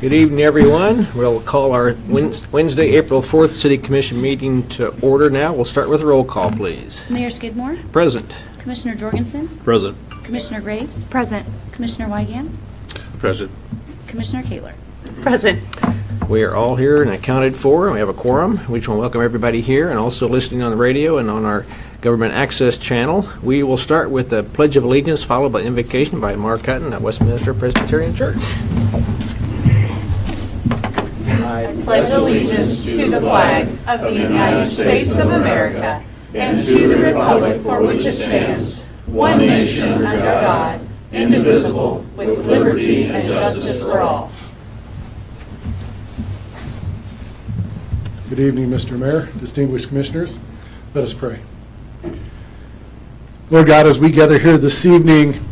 Good evening, everyone. We'll call our Wednesday, April 4th City Commission meeting to order now. We'll start with a roll call, please. Mayor Skidmore. Present. Commissioner Jorgensen. Present. Commissioner Graves. Present. Commissioner Wygant. Present. Commissioner Kaler. Present. We are all here and accounted for, and we have a quorum. We just want to welcome everybody here and also listening on the radio and on our government access channel. We will start with the Pledge of Allegiance, followed by invocation by Mark Hutton at Westminster Presbyterian Church. I pledge allegiance to the flag of the United States of America and to the republic for which it stands, one nation under God, indivisible, with liberty and justice for all. Good evening, Mr. Mayor, distinguished commissioners. Let us pray. Lord God, as we gather here this evening,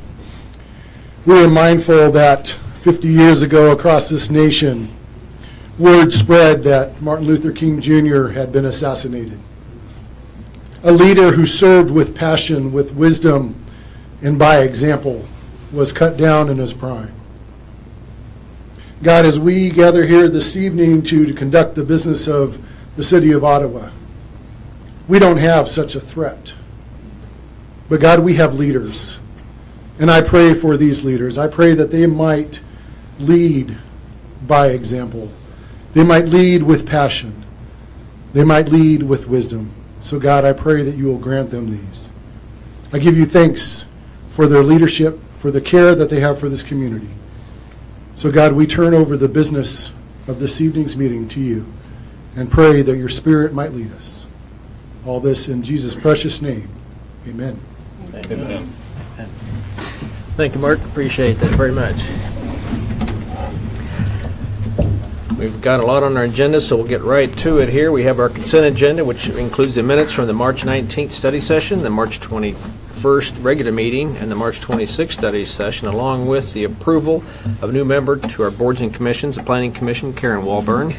we are mindful that 50 years ago across this nation, word spread that Martin Luther King Jr. had been assassinated. A leader who served with passion, with wisdom, and by example, was cut down in his prime. God, as we gather here this evening to conduct the business of the city of Ottawa, we don't have such a threat. But God, we have leaders. And I pray for these leaders. I pray that they might lead by example. They might lead with passion. They might lead with wisdom. So God, I pray that you will grant them these. I give you thanks for their leadership, for the care that they have for this community. So God, we turn over the business of this evening's meeting to you and pray that your Spirit might lead us. All this in Jesus' precious name. Amen. Amen. Thank you, Mark. Appreciate that very much. We've got a lot on our agenda, so we'll get right to it here. We have our consent agenda, which includes the minutes from the March 19th study session, the March 21st regular meeting, and the March 26th study session, along with the approval of a new member to our boards and commissions, the Planning Commission, Karen Walburn,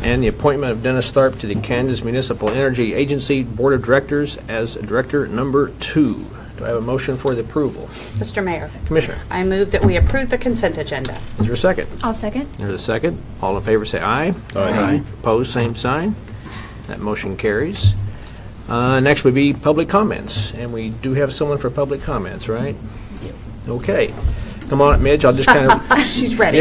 and the appointment of Dennis Tharp to the Kansas Municipal Energy Agency Board of Directors as Director Number 2. Do I have a motion for the approval? Mr. Mayor, Commissioner, I move that we approve the consent agenda. is there a second? I'll second. There's a second. All in favor say aye. Aye. Opposed, same sign. That motion carries. Next would be public comments, and we do have someone for public comments, right? Okay. Come on up, Midge. I'll just kind of... She's ready.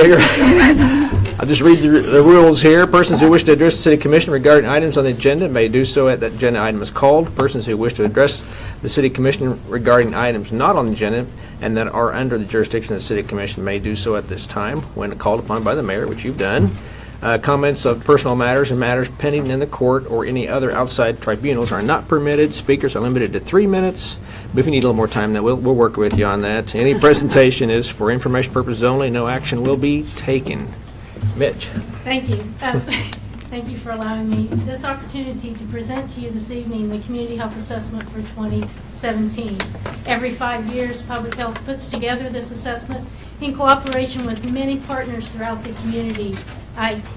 I'll just read the rules here. Persons who wish to address the City Commission regarding items on the agenda may do so at that agenda item is called. Persons who wish to address the City Commission regarding items not on the agenda and that are under the jurisdiction of the City Commission may do so at this time when called upon by the mayor, which you've done. Comments of personal matters and matters pending in the court or any other outside tribunals are not permitted. Speakers are limited to 3 minutes. But if you need a little more time, then we'll work with you on that. Any presentation is for information purposes only. No action will be taken. Mitch. Thank you. Thank you for allowing me this opportunity to present to you this evening the Community Health Assessment for 2017. Every 5 years, Public Health puts together this assessment in cooperation with many partners throughout the community.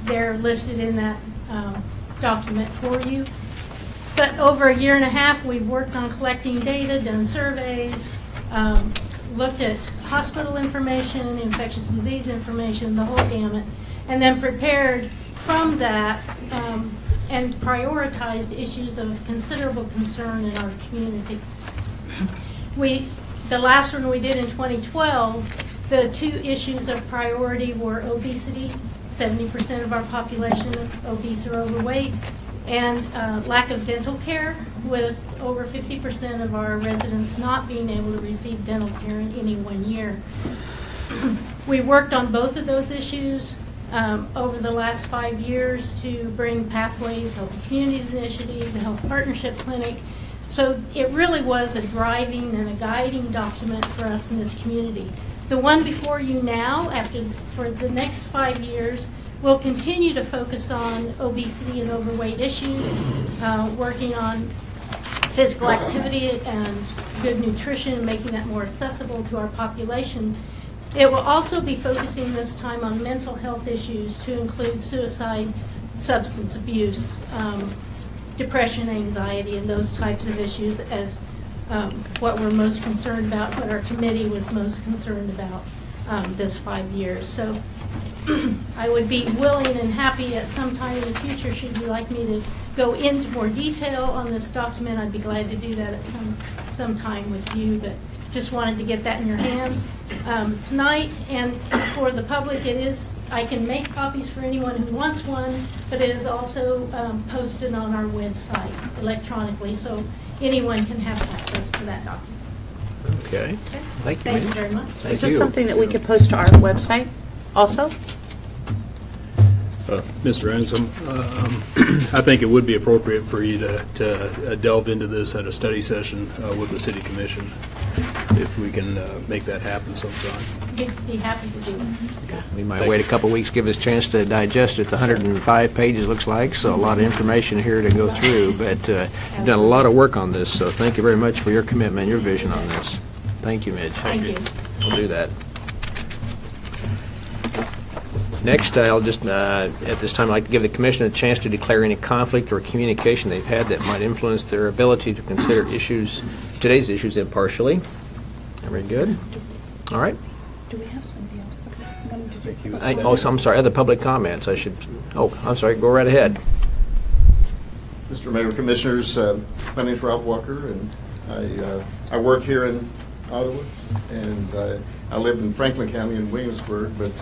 They're listed in that document for you. But over a year and a half, we've worked on collecting data, done surveys, looked at hospital information, infectious disease information, the whole gamut, and then prepared from that and prioritized issues of considerable concern in our community. The last one we did in 2012, the 2 issues of priority were obesity, 70% of our population obese or overweight, and lack of dental care, with over 50% of our residents not being able to receive dental care in any 1 year. We worked on both of those issues over the last 5 years to bring Pathways, Health Communities Initiative, the Health Partnership Clinic. So it really was a driving and a guiding document for us in this community. The one before you now, for the next 5 years, will continue to focus on obesity and overweight issues, working on physical activity and good nutrition, making that more accessible to our population. It will also be focusing this time on mental health issues to include suicide, substance abuse, depression, anxiety, and those types of issues as what we're most concerned about, what our committee was most concerned about. this 5 years. So I would be willing and happy at some time in the future, should you like me to go into more detail on this document, I'd be glad to do that at some time with you, but just wanted to get that in your hands tonight. And for the public, I can make copies for anyone who wants one, but it is also posted on our website electronically, so anyone can have access to that document. Okay. Okay? Thank you, Thank you ma'am. very much. Thank Is this you. something that we could post to our website also? Mr. Ransom, I think it would be appropriate for you to delve into this at a study session with the city commission, if we can make that happen sometime. Be happy to do it. We might wait a couple weeks, give us a chance to digest it. It's 105 pages, looks like, so a lot of information here to go through. But you've done a lot of work on this, so thank you very much for your commitment and your vision on this. Thank you, Midge. Thank you. We'll do that. Next, I'll just, at this time, I'd like to give the commission a chance to declare any conflict or communication they've had that might influence their ability to consider today's issues impartially. Very good. All right. Do we have somebody else that wanted to do? So I'm sorry, other public comments, I'm sorry, go right ahead. Mr. Mayor, Commissioners, my name is Ralph Walker, and I work here in Ottawa, and I live in Franklin County in Williamsburg, but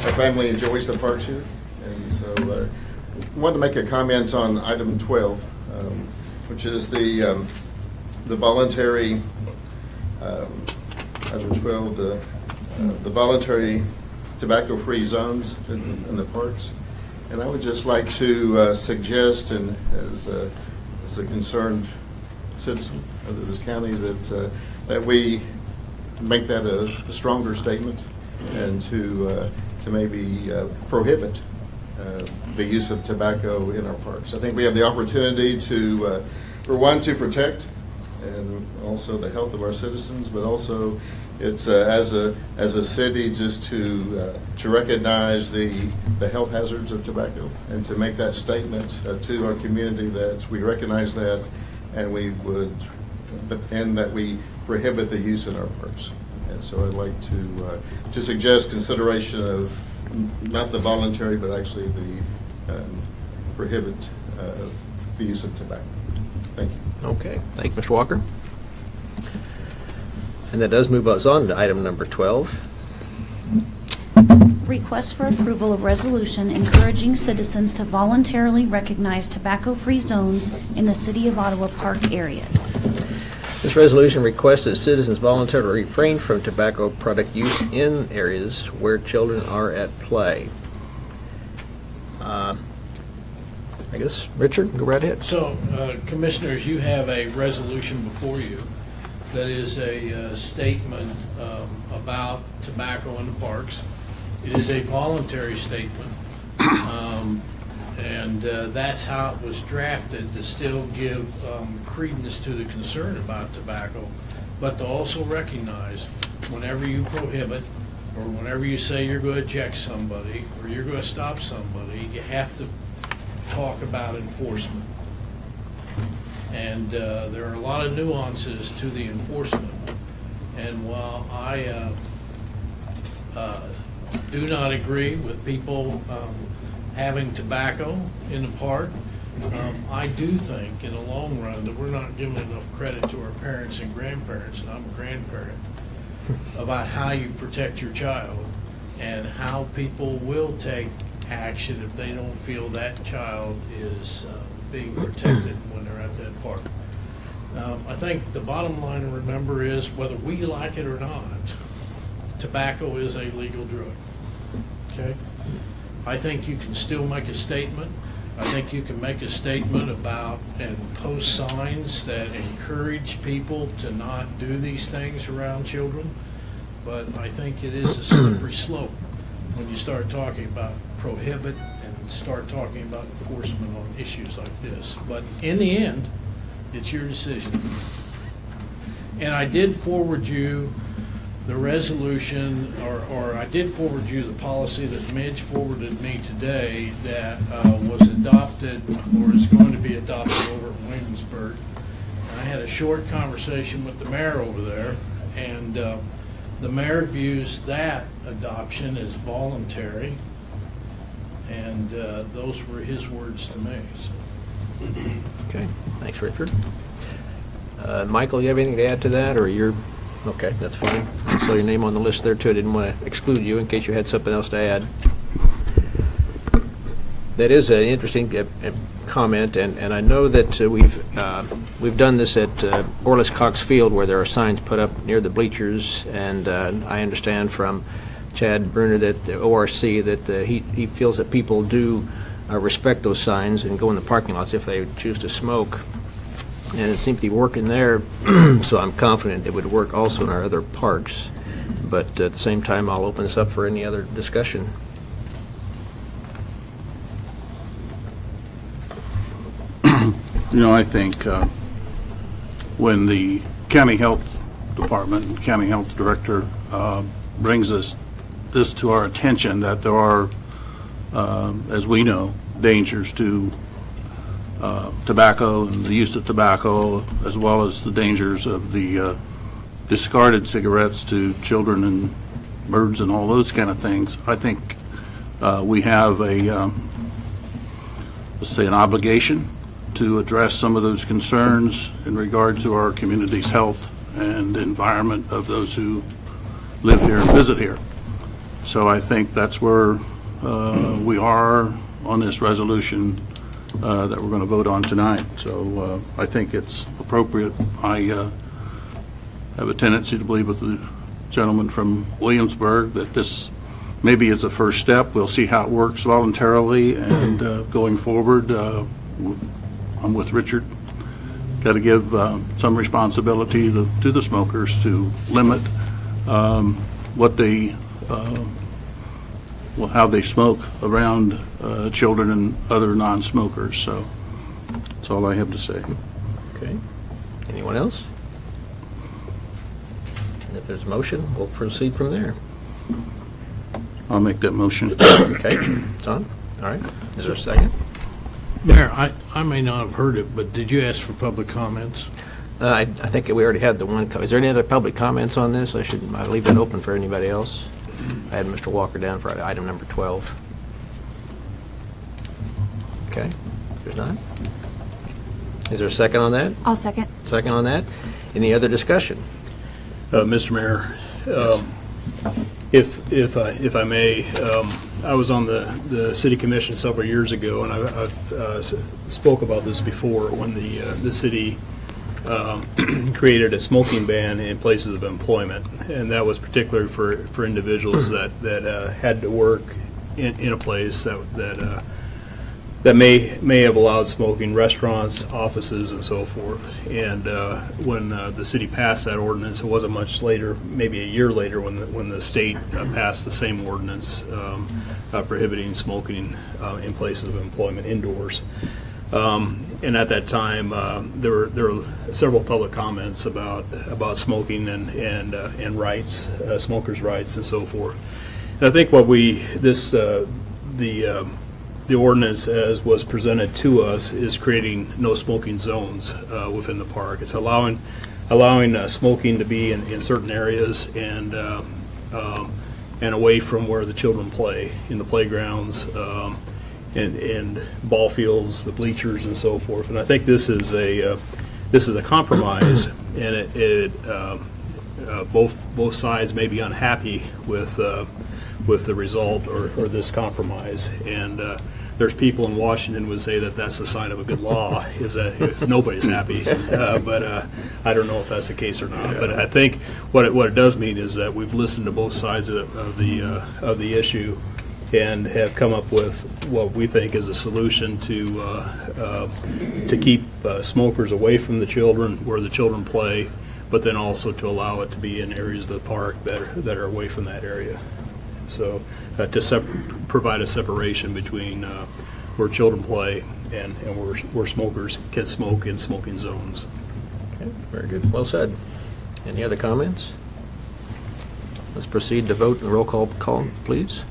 my family enjoys the parks here, and so I wanted to make a comment on item 12, which is the voluntary, item 12, the voluntary tobacco-free zones in the parks. And I would just like to suggest, and as a concerned citizen of this county, that we make that a stronger statement, and to maybe prohibit the use of tobacco in our parks. I think we have the opportunity to, for one, to protect and also the health of our citizens, but also it's as a city just to recognize the health hazards of tobacco, and to make that statement to our community that we recognize that, and that we prohibit the use in our parks. And so I'd like to suggest consideration of not the voluntary, but actually the prohibit the use of tobacco. Thank you. Okay, thank you, Mr. Walker. And that does move us on to item number 12. Request for approval of resolution encouraging citizens to voluntarily recognize tobacco-free zones in the City of Ottawa park areas. This resolution requests that citizens voluntarily refrain from tobacco product use in areas where children are at play. I guess, Richard, go right ahead. So, Commissioners, you have a resolution before you that is a statement about tobacco in the parks. It is a voluntary statement, and that's how it was drafted, to still give credence to the concern about tobacco, but to also recognize whenever you prohibit, or whenever you say you're going to eject somebody, or you're going to stop somebody, you have to talk about enforcement. And there are a lot of nuances to the enforcement. And while I do not agree with people having tobacco in the park, I do think in the long run that we're not giving enough credit to our parents and grandparents, and I'm a grandparent, about how you protect your child and how people will take action if they don't feel that child is being protected when they're at that park. I think the bottom line to remember is, whether we like it or not, tobacco is a legal drug. Okay? I think you can still make a statement. I think you can make a statement about and post signs that encourage people to not do these things around children. But I think it is a slippery slope when you start talking about prohibit and start talking about enforcement on issues like this. But in the end, it's your decision. And I did forward you the resolution, or I did forward you the policy that Midge forwarded me today that was adopted, or is going to be adopted, over in Williamsburg. And I had a short conversation with the mayor over there, and The mayor views that adoption as voluntary, and those were his words to me. So. Okay, thanks, Richard. Michael, you have anything to add to that, or you're, okay, that's fine. I saw your name on the list there too. I didn't want to exclude you in case you had something else to add. That is an interesting comment, and I know that we've done this at Orlis Cox Field, where there are signs put up near the bleachers, and I understand from Chad Bruner that the ORC that he feels that people do respect those signs and go in the parking lots if they choose to smoke. And it seems to be working there, so I'm confident it would work also in our other parks. But at the same time, I'll open this up for any other discussion. You know, I think when the county health department and county health director brings this to our attention, that there are, as we know, dangers to tobacco and the use of tobacco, as well as the dangers of the discarded cigarettes to children and birds and all those kind of things. I think we have a, let's say, an obligation to address some of those concerns in regard to our community's health and environment of those who live here and visit here. So I think that's where we are on this resolution that we're going to vote on tonight. So I think it's appropriate. I have a tendency to believe with the gentleman from Williamsburg that this maybe is a first step. We'll see how it works voluntarily, and going forward, I'm with Richard. Got to give some responsibility to the smokers to limit what they, how they smoke around children and other non-smokers. So that's all I have to say. Okay. Anyone else? If there's a motion, we'll proceed from there. I'll make that motion. Okay. Tom? All right. Is there a second? Mayor, I may not have heard it, but did you ask for public comments? I think we already had the one. Is there any other public comments on this? I leave that open for anybody else. I had Mr. Walker down for item number 12. Okay. There's not. Is there a second on that? I'll second. Second on that. Any other discussion? Mr. Mayor, if I may, I was on the city commission several years ago, and I've spoke about this before when the city created a smoking ban in places of employment, and that was particularly for individuals that had to work in a place that may have allowed smoking, restaurants, offices, and so forth. And when the city passed that ordinance, it wasn't much later, maybe a year later, when the state passed the same ordinance prohibiting smoking in places of employment indoors. And at that time, there were several public comments about smoking and rights, smokers' rights, and so forth. And I think what the ordinance as was presented to us is creating no smoking zones within the park. It's allowing smoking to be in certain areas and away from where the children play, in the playgrounds, and ball fields, the bleachers, and so forth. And I think this is a compromise, and both sides may be unhappy with the result or this compromise. And there's people in Washington would say that that's a sign of a good law, is that if nobody's happy. But I don't know if that's the case or not. But I think what it does mean is that we've listened to both sides of the issue and have come up with what we think is a solution to keep smokers away from the children, where the children play, but then also to allow it to be in areas of the park that are away from that area. So to provide a separation between where children play and where smokers can smoke in smoking zones. Okay, very good. Well said. Any other comments? Let's proceed to vote and roll call, please.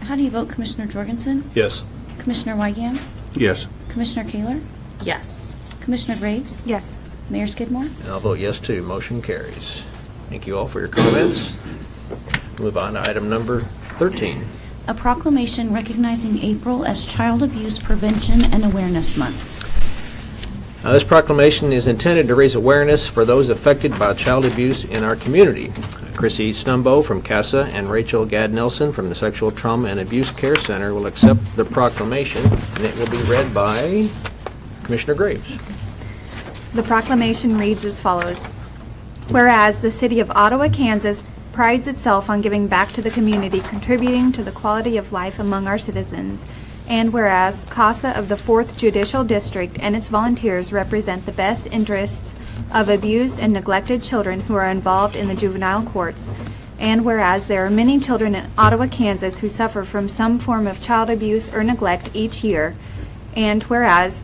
How do you vote, Commissioner Jorgensen? Yes. Commissioner Wygand? Yes. Commissioner Kaler? Yes. Commissioner Graves? Yes. Mayor Skidmore? And I'll vote yes too. Motion carries. Thank you all for your comments. Move on to item number 13. A proclamation recognizing April as Child Abuse Prevention and Awareness Month. This proclamation is intended to raise awareness for those affected by child abuse in our community. Chrissy Stumbo from CASA and Rachel Gadd-Nelson from the Sexual Trauma and Abuse Care Center will accept the proclamation, and it will be read by Commissioner Graves. The proclamation reads as follows. Whereas the City of Ottawa, Kansas prides itself on giving back to the community, contributing to the quality of life among our citizens. And whereas CASA of the 4th Judicial District and its volunteers represent the best interests of abused and neglected children who are involved in the juvenile courts. And whereas there are many children in Ottawa, Kansas who suffer from some form of child abuse or neglect each year. And whereas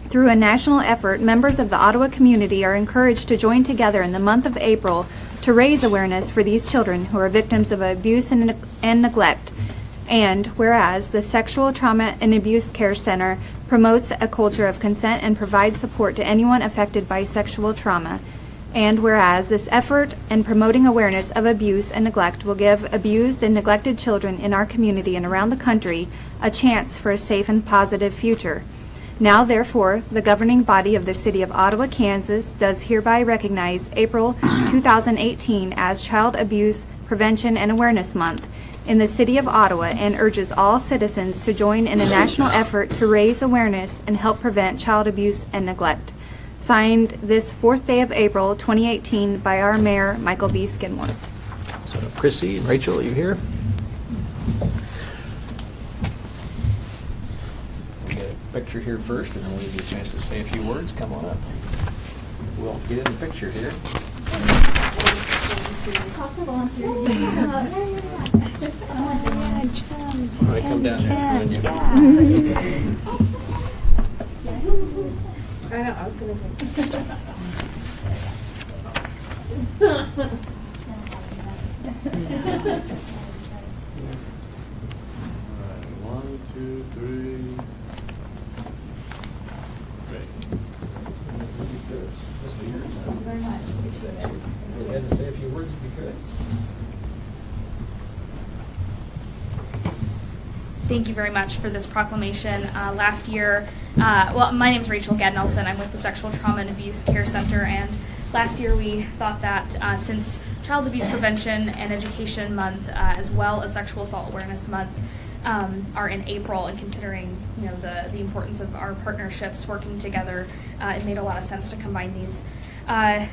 through a national effort, members of the Ottawa community are encouraged to join together in the month of April to raise awareness for these children who are victims of abuse and neglect. And whereas the Sexual Trauma and Abuse Care Center promotes a culture of consent and provides support to anyone affected by sexual trauma. And whereas this effort in promoting awareness of abuse and neglect will give abused and neglected children in our community and around the country a chance for a safe and positive future. Now, therefore, the governing body of the City of Ottawa, Kansas does hereby recognize April 2018 as Child Abuse Prevention and Awareness Month in the City of Ottawa and urges all citizens to join in a national effort to raise awareness and help prevent child abuse and neglect. Signed this 4th day of April 2018 by our Mayor, Michael B. Skidmore. So, Chrissy and Rachel, are you here? Get a picture here first, and then we'll give you a chance to say a few words. Come on up. We'll get in the picture here. All right, come down there. I know, I was going to take a picture. One, two, three. Great. Thank you very much. Appreciate it. Go ahead and say a few words if you could. Thank you very much for this proclamation. Last year, well, my name is Rachel Gadd-Nelson. I'm with the Sexual Trauma and Abuse Care Center, and last year we thought that since Child Abuse Prevention and Education Month, as well as Sexual Assault Awareness Month, are in April, and considering the importance of our partnerships working together, it made a lot of sense to combine these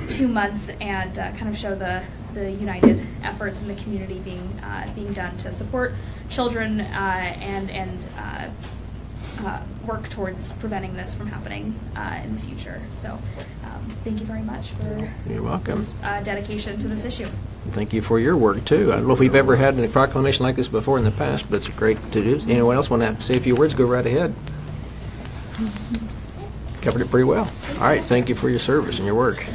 2 months and kind of show the united efforts in the community being done to support children and work towards preventing this from happening in the future. So thank you very much for You're welcome. this dedication to this issue. Thank you for your work, too. I don't know if we've ever had a proclamation like this before in the past, but it's great to do. Anyone else want to say a few words? Go right ahead. Covered it pretty well. All right, thank you for your service and your work.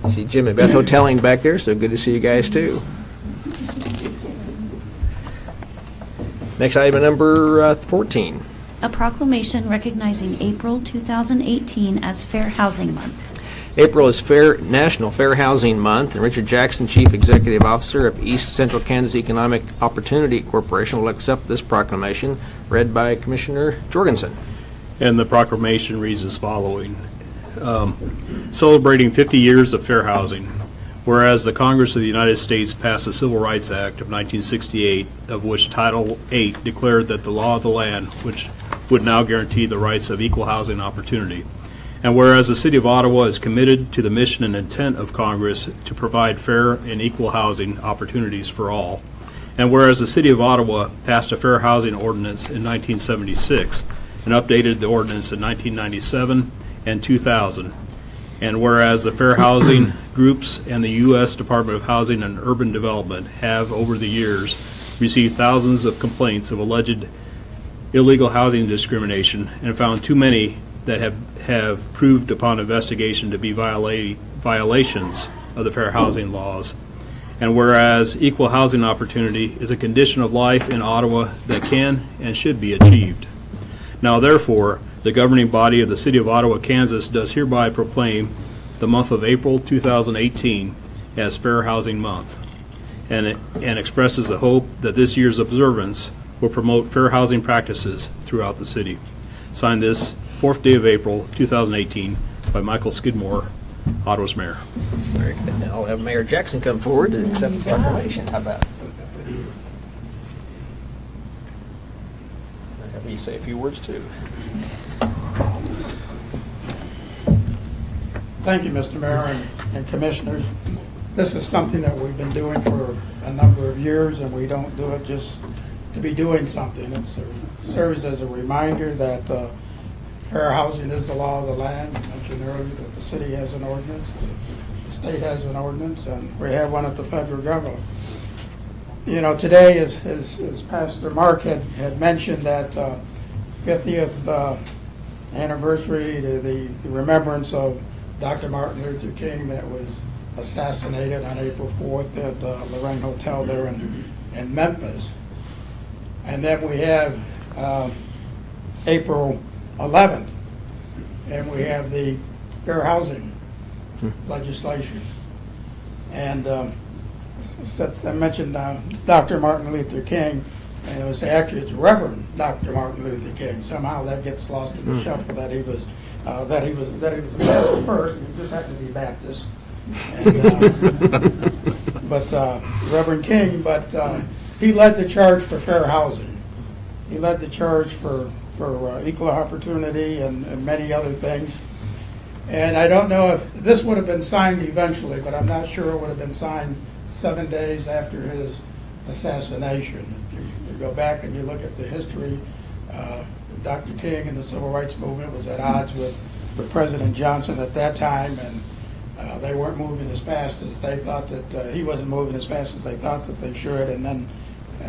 I see Jim and Beth hoteling back there, so good to see you guys, too. Next item, number 14. A proclamation recognizing April 2018 as Fair Housing Month. April is National Fair Housing Month, and Richard Jackson, Chief Executive Officer of East Central Kansas Economic Opportunity Corporation, will accept this proclamation, read by Commissioner Jorgensen. And the proclamation reads as following. Celebrating 50 years of fair housing. Whereas the Congress of the United States passed the Civil Rights Act of 1968, of which Title VIII declared that the law of the land, which would now guarantee the rights of equal housing opportunity. And whereas the City of Ottawa is committed to the mission and intent of Congress to provide fair and equal housing opportunities for all. And whereas the City of Ottawa passed a fair housing ordinance in 1976 and updated the ordinance in 1997 and 2000. And whereas the fair housing groups and the U.S. Department of Housing and Urban Development have, over the years, received thousands of complaints of alleged illegal housing discrimination and found too many that have proved upon investigation to be violations of the fair housing laws. And whereas equal housing opportunity is a condition of life in Ottawa that can and should be achieved. Now therefore, the governing body of the City of Ottawa, Kansas does hereby proclaim the month of April 2018 as Fair Housing Month. and expresses the hope that this year's observance will promote fair housing practices throughout the city. Signed this 4th day of April, 2018, by Michael Skidmore, Ottawa's mayor. Very good. Now I'll have Mayor Jackson come forward and accept the proclamation. How about it? I'll have you say a few words too. Thank you, Mr. Mayor and Commissioners. This is something that we've been doing for a number of years, and we don't do it just to be doing something. It serves as a reminder that fair housing is the law of the land. I mentioned earlier that the city has an ordinance, the state has an ordinance, and we have one at the federal government. You know, today, as Pastor Mark had mentioned, that 50th anniversary to the remembrance of Dr. Martin Luther King that was assassinated on April 4th at the Lorraine Hotel there in Memphis. And then we have April 11th, and we have the fair housing legislation. And I mentioned Dr. Martin Luther King, and it's Reverend Dr. Martin Luther King. Somehow that gets lost in the shuffle that he was a pastor first. He just happened to be Baptist. And, but Reverend King, he led the charge for fair housing. He led the charge for equal opportunity and many other things. And I don't know if this would have been signed eventually, but I'm not sure it would have been signed 7 days after his assassination. If you go back and you look at the history, Dr. King and the Civil Rights Movement was at odds with President Johnson at that time, and they weren't moving as fast as they thought that he wasn't moving as fast as they thought that they should. And then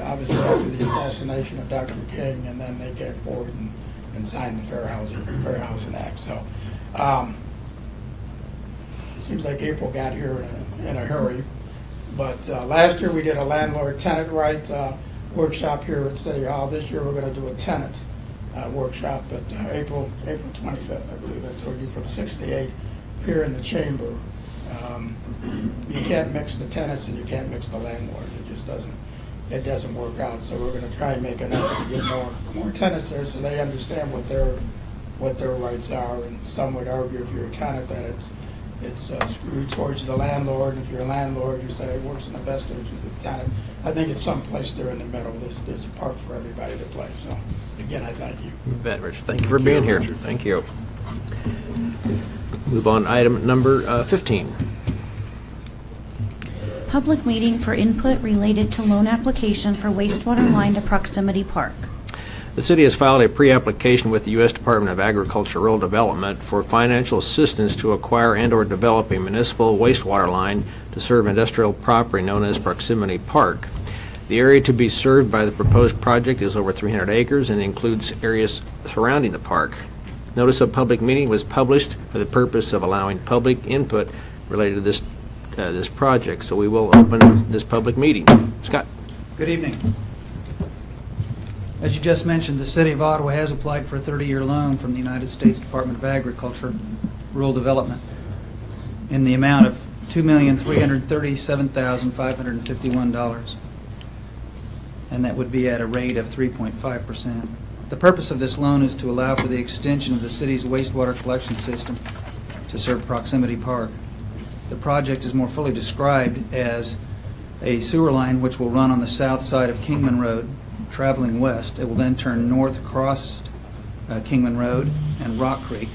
obviously after the assassination of Dr. King, and then they came forward and signed the Fair Housing Act. So it seems like April got here in a hurry. But last year we did a landlord-tenant right workshop here at City Hall. This year we're going to do a tenant workshop at April 25th, I believe. That's going to be from 6 to 8 here in the chamber. You can't mix the tenants and you can't mix the landlords. It just doesn't work out. So we're going to try and make an effort to get more tenants there so they understand what their rights are. And some would argue if you're a tenant that it's screwed towards the landlord. If you're a landlord, you say it works in the best interest of the tenant. I think it's someplace there in the middle. There's a park for everybody to play. So again, I thank you. You bet, Richard. Thank you for being here. Thank you. Move on to item number 15. Public meeting for input related to loan application for wastewater line to Proximity Park. The city has filed a pre-application with the U.S. Department of Agriculture Rural Development for financial assistance to acquire and/or develop a municipal wastewater line to serve industrial property known as Proximity Park. The area to be served by the proposed project is over 300 acres and includes areas surrounding the park. Notice of public meeting was published for the purpose of allowing public input related to this project. So we will open this public meeting. Scott. Good evening. As you just mentioned, the City of Ottawa has applied for a 30-year loan from the United States Department of Agriculture, Rural Development, in the amount of $2,337,551, and that would be at a rate of 3.5%. The purpose of this loan is to allow for the extension of the city's wastewater collection system to serve Proximity Park. The project is more fully described as a sewer line which will run on the south side of Kingman Road, traveling west. It will then turn north across Kingman Road and Rock Creek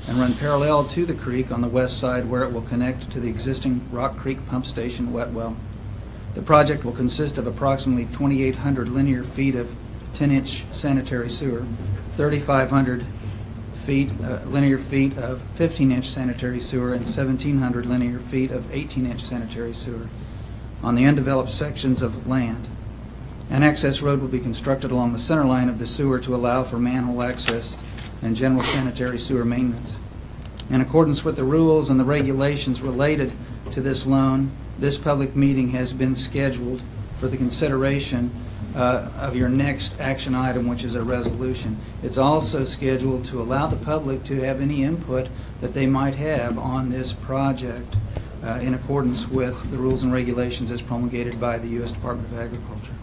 and run parallel to the creek on the west side, where it will connect to the existing Rock Creek Pump Station wet well. The project will consist of approximately 2,800 linear feet of 10-inch sanitary sewer, 3,500 linear feet of 15-inch sanitary sewer, and 1,700 linear feet of 18-inch sanitary sewer on the undeveloped sections of land. An access road will be constructed along the center line of the sewer to allow for manhole access and general sanitary sewer maintenance. In accordance with the rules and the regulations related to this loan, this public meeting has been scheduled for the consideration of your next action item, which is a resolution. It's also scheduled to allow the public to have any input that they might have on this project. in accordance with the rules and regulations as promulgated by the U.S. Department of Agriculture.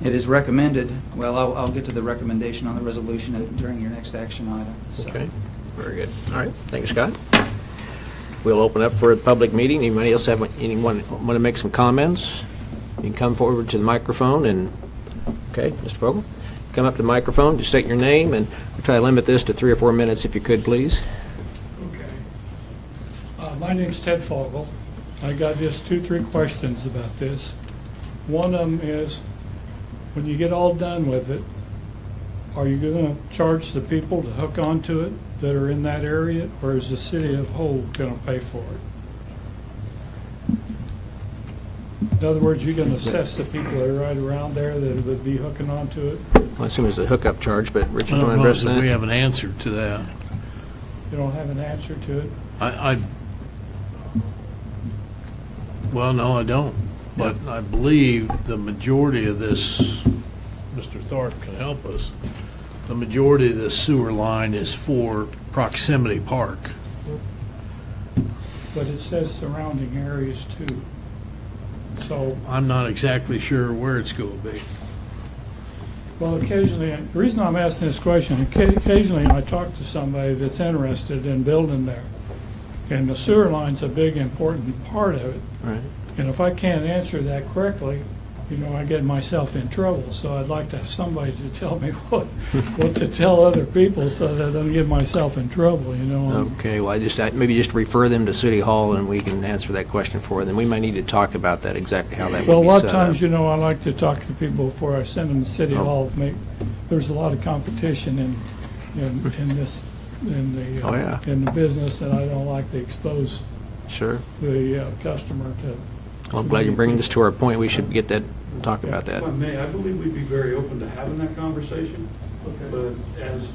It is recommended, well, I'll get to the recommendation on the resolution during your next action item. So. Okay, very good. All right, thank you, Scott. We'll open up for a public meeting. Anybody else anyone want to make some comments? You can come forward to the microphone and, okay, Mr. Fogel, come up to the microphone, just state your name, and we'll try to limit this to 3 or 4 minutes if you could, please. Okay. My name's Ted Fogel. I got just 2-3 questions about this. One of them is, when you get all done with it, are you going to charge the people to hook onto it that are in that area, or is the city of whole going to pay for it? In other words, you're going to assess the people that are right around there that would be hooking onto it? I assume it's a hookup charge, but Richard, I you want don't to know address if that? we have an answer to that. You don't have an answer to it? Well, no, I don't. But I believe the majority of this, Mr. Tharp can help us, the majority of this sewer line is for Proximity Park. But it says surrounding areas too. So, I'm not exactly sure where it's going to be. well, occasionally, the reason I'm asking this question, occasionally I talk to somebody that's interested in building there. And the sewer line's a big, important part of it. Right. And if I can't answer that correctly, you know, I get myself in trouble. So I'd like to have somebody to tell me what to tell other people so that I don't get myself in trouble, you know. Okay, well, maybe just refer them to City Hall and we can answer that question for them. We might need to talk about that, exactly how that would be set up. Well, a lot of times, you know, I like to talk to people before I send them to City Hall. There's a lot of competition in the business, and I don't like to expose the customer to. Well, I'm glad you're bringing this to our point. We should get that, talk about that. If I may, I believe we'd be very open to having that conversation, but as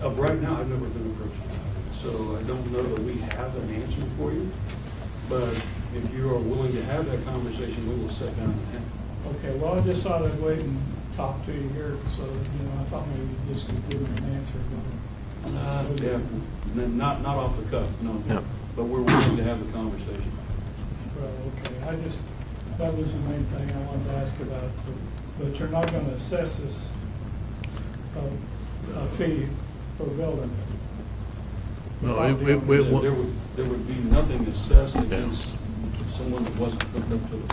of right now, I've never been approached about it. So I don't know that we have an answer for you, but if you are willing to have that conversation, we will sit down and have it. Okay, well, I just thought I'd wait and talk to you here, so, you know, I thought maybe you just could give me an answer. Yeah, not off the cuff, no. But we're willing to have the conversation. Well, okay, that was the main thing I wanted to ask about. But you're not going to assess us a fee for building it? No, there would be nothing assessed against someone that wasn't hooked up to the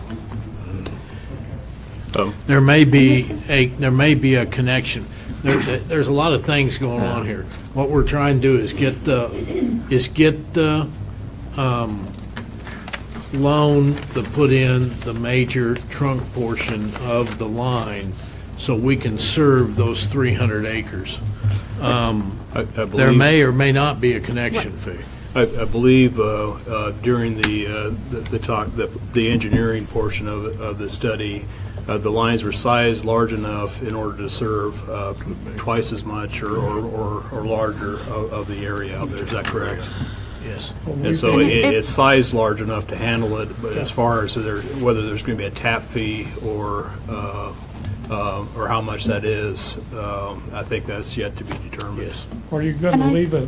plant. There may be a connection. There's a lot of things going on here. What we're trying to do is get the loan to put in the major trunk portion of the line so we can serve those 300 acres. There may or may not be a connection fee. I believe during the engineering portion of the study, the lines were sized large enough in order to serve twice as much or larger of the area out there. Is that correct? Yes. And so it's sized large enough to handle it, but as far as whether there's going to be a tap fee or how much that is, I think that's yet to be determined. Yes. Are you going to leave it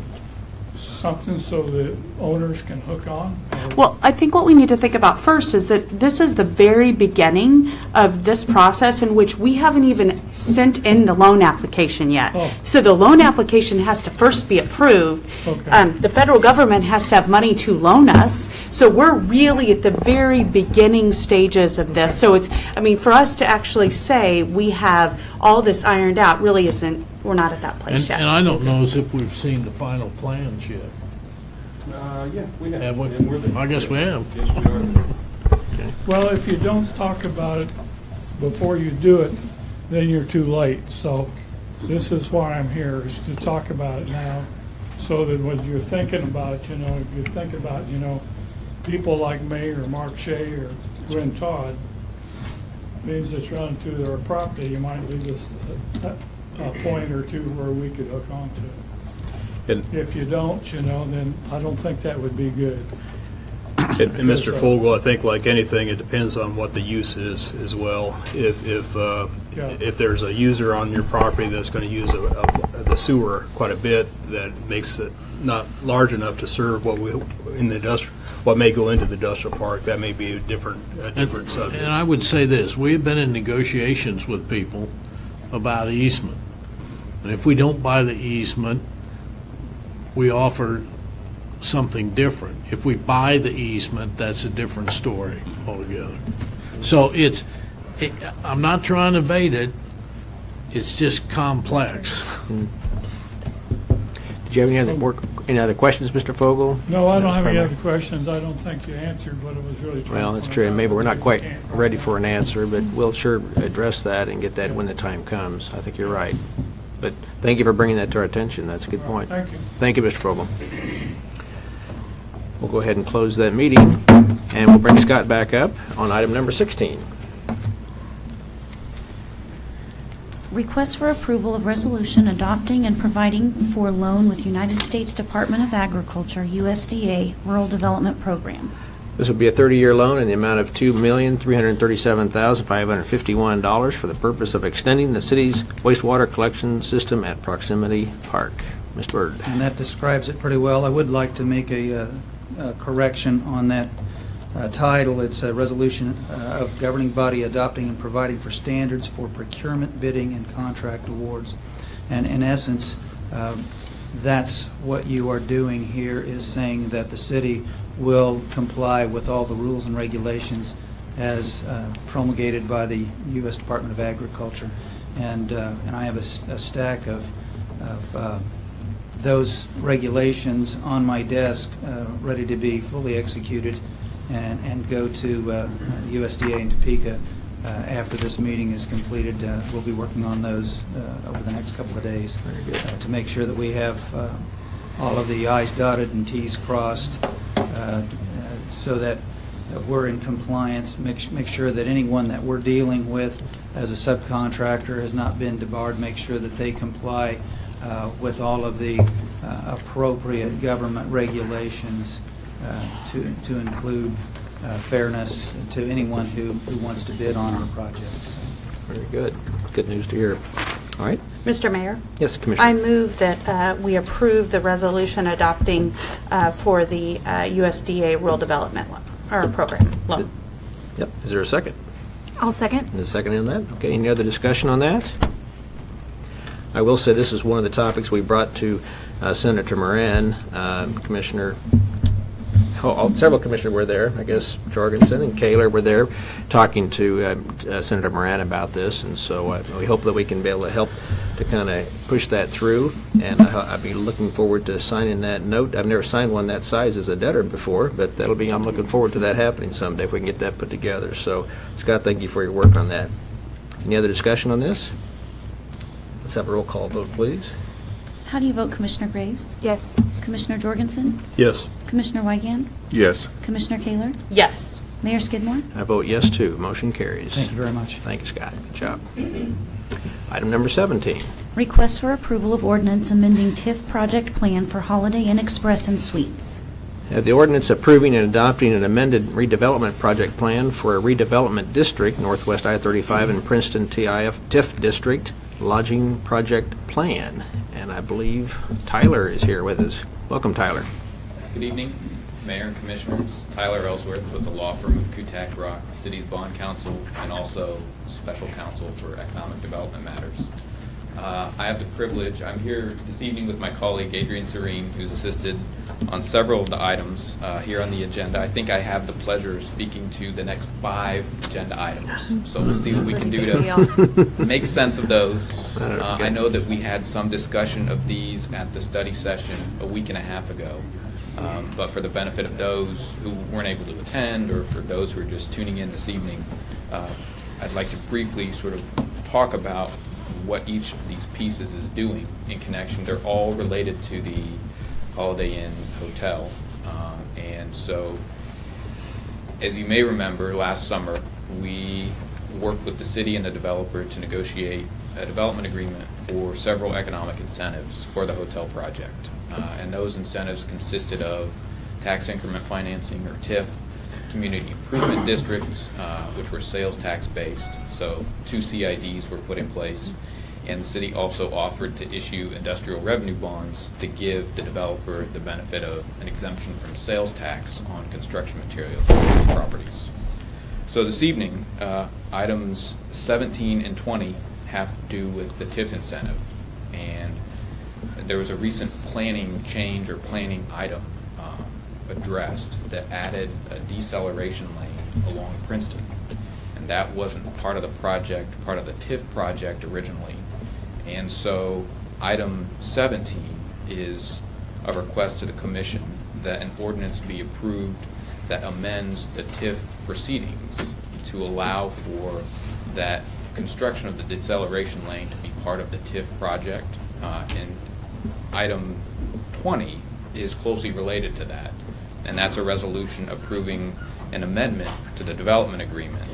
something so the owners can hook on? Well, I think what we need to think about first is that this is the very beginning of this process in which we haven't even sent in the loan application yet. Oh. So the loan application has to first be approved. Okay. The federal government has to have money to loan us. So we're really at the very beginning stages of this. So for us to actually say we have all this ironed out really isn't, we're not at that place yet. And I don't know as if we've seen the final plans yet. Yeah, we have. Have we? And we're there. I guess we have. Yes, we are there. Well, if you don't talk about it before you do it, then you're too late. So this is why I'm here, is to talk about it now, so that when you're thinking about it, you think about, people like me or Mark Shea or Gwen Todd, means that's running through their property, you might leave us a point or two where we could hook onto it. If you don't, then I don't think that would be good. And Mr. Fogel, I think like anything, it depends on what the use is as well. If there's a user on your property that's going to use the the sewer quite a bit that makes it not large enough to serve what may go into the industrial park. That may be a different subject. And I would say this, we have been in negotiations with people about easement. And if we don't buy the easement, we offer something different. If we buy the easement, that's a different story altogether. So I'm not trying to evade it, it's just complex. Did you have any other questions, Mr. Fogel? No, I don't have any other questions. I don't think you answered what it was really trying to Well, that's point true. out. Maybe we're not quite ready for an answer, but we'll sure address that and get that when the time comes. I think you're right. But thank you for bringing that to our attention. That's a good point. Thank you. Thank you, Mr. Fogel. We'll go ahead and close that meeting, and we'll bring Scott back up on item number 16. Request for approval of resolution adopting and providing for loan with United States Department of Agriculture, USDA, Rural Development Program. This will be a 30-year loan in the amount of $2,337,551 for the purpose of extending the city's wastewater collection system at Proximity Park. Mr. Byrd. And that describes it pretty well. I would like to make a correction on that title. It's a resolution of governing body adopting and providing for standards for procurement, bidding, and contract awards. And in essence, that's what you are doing here, is saying that the city will comply with all the rules and regulations as promulgated by the U.S. Department of Agriculture. And I have a stack of those regulations on my desk, ready to be fully executed and go to USDA in Topeka after this meeting is completed. We'll be working on those over the next couple of days to make sure that we have all of the I's dotted and T's crossed, so that we're in compliance. Make sure that anyone that we're dealing with as a subcontractor has not been debarred. Make sure that they comply with all of the appropriate government regulations to include fairness to anyone who wants to bid on our projects. Very good. Good news to hear. All right. Mr. Mayor? Yes, Commissioner. I move that we approve the resolution adopting for the USDA Rural Development Program loan. Yep. Is there a second? I'll second. Is there a second in that? Okay. Any other discussion on that? I will say this is one of the topics we brought to Senator Moran. Several commissioners were there. I guess Jorgensen and Kaler were there talking to Senator Moran about this, and so we hope that we can be able to help to kind of push that through, and I'll be looking forward to signing that note. I've never signed one that size as a debtor before, but I'm looking forward to that happening someday if we can get that put together. So, Scott, thank you for your work on that. Any other discussion on this? Let's have a roll call vote, please. How do you vote, Commissioner Graves? Yes. Commissioner Jorgensen? Yes. Commissioner Wygand? Yes. Commissioner Kaler? Yes. Mayor Skidmore? I vote yes, too. Motion carries. Thank you very much. Thank you, Scott. Good job. Item number 17. Request for approval of ordinance amending TIF project plan for Holiday Inn Express and Suites. The ordinance approving and adopting an amended redevelopment project plan for a redevelopment district, Northwest I-35 and Princeton TIF district, lodging project plan. And I believe Tyler is here with us. Welcome, Tyler. Good evening, Mayor and Commissioners. Tyler Ellsworth with the law firm of Kutak Rock, the city's bond counsel, and also special counsel for economic development matters. I have the privilege, I'm here this evening with my colleague Adrian Serene, who's assisted on several of the items here on the agenda. I think I have the pleasure of speaking to the next 5 agenda items. So we'll see what we can do to make sense of those. I know that we had some discussion of these at the study session a week and a half ago. But for the benefit of those who weren't able to attend, or for those who are just tuning in this evening, I'd like to briefly sort of talk about what each of these pieces is doing in connection. They're all related to the Holiday Inn Hotel. And so, as you may remember, last summer we worked with the city and the developer to negotiate a development agreement for several economic incentives for the hotel project. And those incentives consisted of tax increment financing, or TIF, community improvement districts, which were sales tax based. So 2 CIDs were put in place, And the city also offered to issue industrial revenue bonds to give the developer the benefit of an exemption from sales tax on construction materials for these properties. So this evening, items 17 and 20 have to do with the TIF incentive. And there was a recent planning change or planning item addressed that added a deceleration lane along Princeton. And that wasn't part of the project, part of the TIF project originally. And so item 17 is a request to the commission that an ordinance be approved that amends the TIF proceedings to allow for that construction of the deceleration lane to be part of the TIF project. And item 20 is closely related to that. And that's a resolution approving an amendment to the development agreement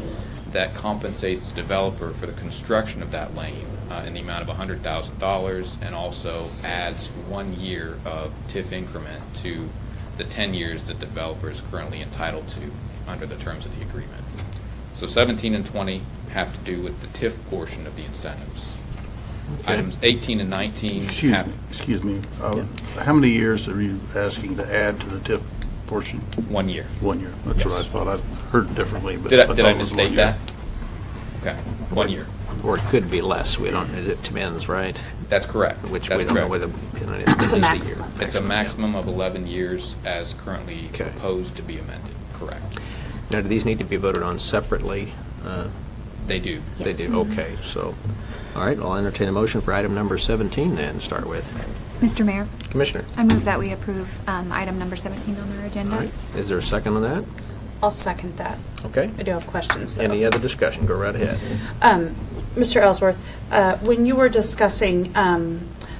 that compensates the developer for the construction of that lane in the amount of $100,000 and also adds 1 year of TIF increment to the 10 years that the developer is currently entitled to under the terms of the agreement. So 17 and 20 have to do with the TIF portion of the incentives. Okay. Items 18 and 19 Excuse me. How many years are you asking to add to the TIF portion? 1 year. 1 year. That's Yes. what I thought. I've heard differently. But Did I misstate that? Okay, 1 year. Or it could be less. We don't, it depends, right? That's correct. Which That's we don't know correct. whether It's a maximum. It's a maximum of 11 years as currently Okay. proposed to be amended, correct. Now, do these need to be voted on separately? They do. They do, okay. So, all right, I'll entertain a motion for item number 17 then, to start with. Mr. Mayor, Commissioner? I move that we approve item number 17 on our All agenda. right, is there a second on that? I'll second that. Okay. I do have questions, though. Any other discussion? Go right ahead. Mr. Ellsworth, when you were discussing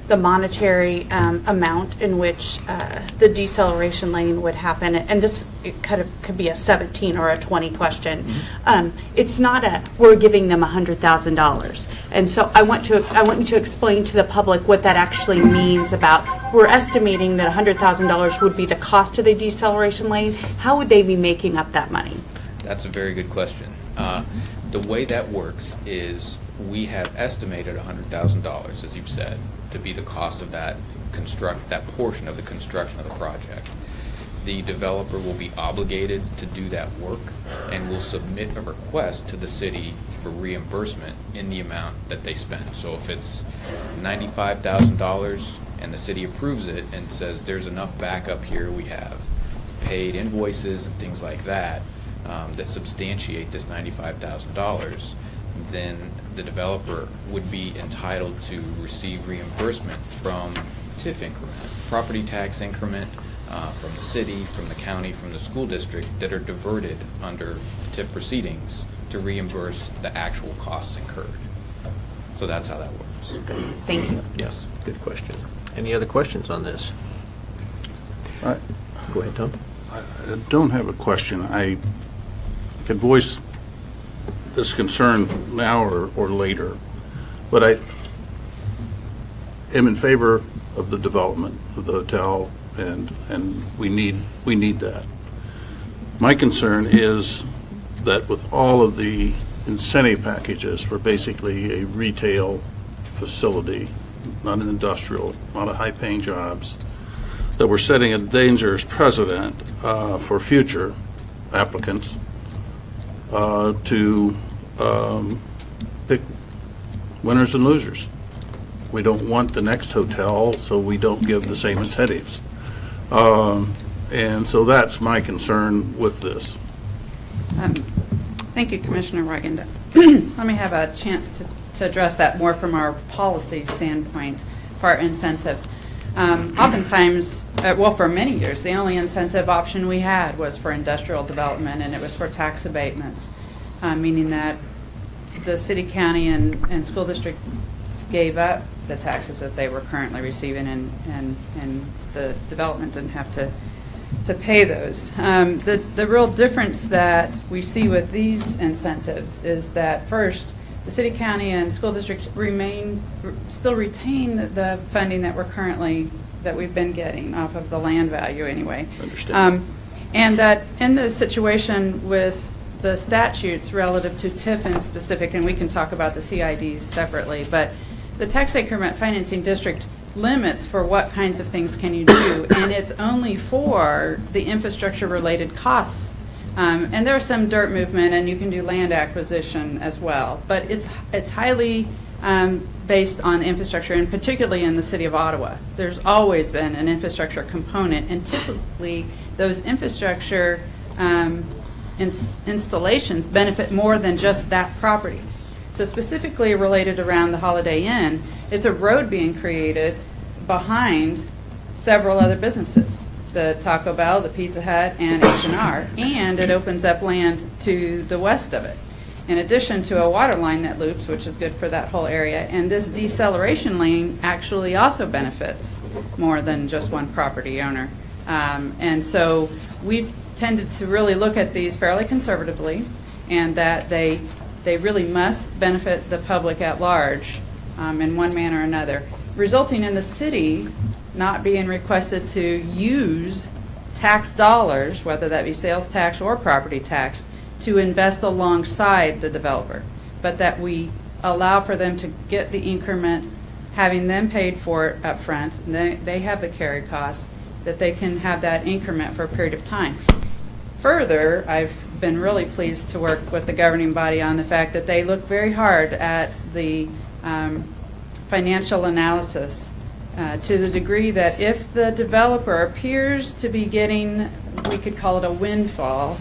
the monetary amount in which the deceleration lane would happen, and this it could be a 17 or a 20 question. It's not a we're giving them $100,000, and so I want you to explain to the public what that actually means. About we're estimating that $100,000 would be the cost of the deceleration lane. How would they be making up that money? That's a very good question. The way that works is we have estimated $100,000, as you've said, to be the cost of that portion of the construction of the project. The developer will be obligated to do that work and will submit a request to the city for reimbursement in the amount that they spend. So if it's $95,000 and the city approves it and says there's enough backup here, we have paid invoices and things like that that substantiate this $95,000, then the developer would be entitled to receive reimbursement from TIF increment, property tax increment from the city, from the county, from the school district that are diverted under TIF proceedings to reimburse the actual costs incurred. So that's how that works. Okay. Thank you. Yes, good question. Any other questions on this? Go ahead, Tom. I don't have a question. I could voice this concern now or later, but I am in favor of the development of the hotel, and we need that. My concern is that with all of the incentive packages for basically a retail facility, not an industrial, not a high-paying jobs, that we're setting a dangerous precedent for future applicants to pick winners and losers. We don't want the next hotel, so we don't give the same incentives. And so that's my concern with this. Thank you, Commissioner Reagan. Let me have a chance to address that more from our policy standpoint for our incentives. Oftentimes, well, for many years, the only incentive option we had was for industrial development, and it was for tax abatements, meaning that the city, county, and school district gave up the taxes that they were currently receiving, and the development didn't have to pay those. The real difference that we see with these incentives is that, first, the city, county, and school districts still retain the funding that we've been getting off of the land value anyway. Understand. And that in the situation with the statutes relative to TIF in specific, and we can talk about the CIDs separately, but the tax increment financing district limits for what kinds of things can you do, and it's only for the infrastructure-related costs. And there's some dirt movement, and you can do land acquisition as well. But it's highly based on infrastructure, and particularly in the city of Ottawa. There's always been an infrastructure component, and typically those infrastructure installations benefit more than just that property. So specifically related around the Holiday Inn, it's a road being created behind several other businesses, the Taco Bell, the Pizza Hut, and H&R, and it opens up land to the west of it, in addition to a water line that loops, which is good for that whole area. And this deceleration lane actually also benefits more than just one property owner. And so we've tended to really look at these fairly conservatively, and that they really must benefit the public at large in one manner or another, resulting in the city not being requested to use tax dollars, whether that be sales tax or property tax, to invest alongside the developer, but that we allow for them to get the increment, having them paid for it up front, and they have the carry costs, that they can have that increment for a period of time. Further, I've been really pleased to work with the governing body on the fact that they look very hard at the financial analysis to the degree that if the developer appears to be getting, we could call it a windfall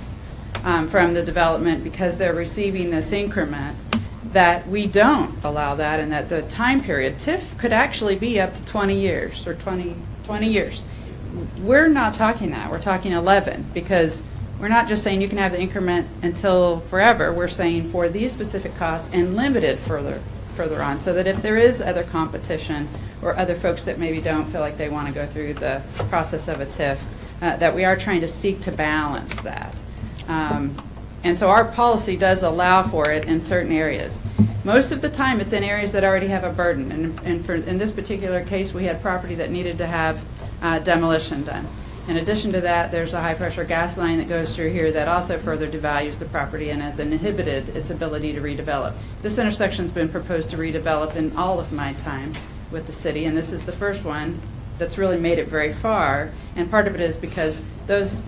from the development because they're receiving this increment, that we don't allow that, and that the time period, TIF could actually be up to 20 years or 20 years. We're not talking that. We're talking 11, because we're not just saying you can have the increment until forever. We're saying for these specific costs and limited further on, so that if there is other competition or other folks that maybe don't feel like they want to go through the process of a TIF, that we are trying to seek to balance that. And so our policy does allow for it in certain areas. Most of the time it's in areas that already have a burden. And in this particular case, we had property that needed to have demolition done. In addition to that, there's a high-pressure gas line that goes through here that also further devalues the property and has inhibited its ability to redevelop. This intersection's been proposed to redevelop in all of my time with the city, and this is the first one that's really made it very far. And part of it is because those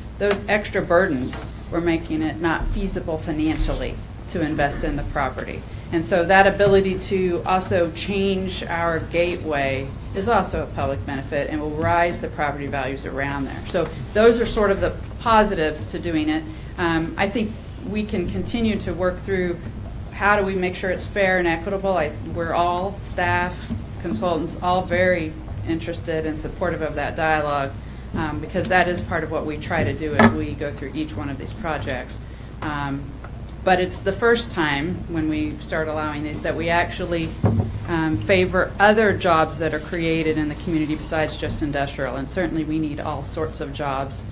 extra burdens were making it not feasible financially to invest in the property. And so that ability to also change our gateway is also a public benefit and will rise the property values around there. So those are sort of the positives to doing it. I think we can continue to work through how do we make sure it's fair and equitable. We're all, staff, consultants, all very interested and supportive of that dialogue, because that is part of what we try to do as we go through each one of these projects. But it's the first time when we start allowing these that we actually favor other jobs that are created in the community besides just industrial. And certainly we need all sorts of jobs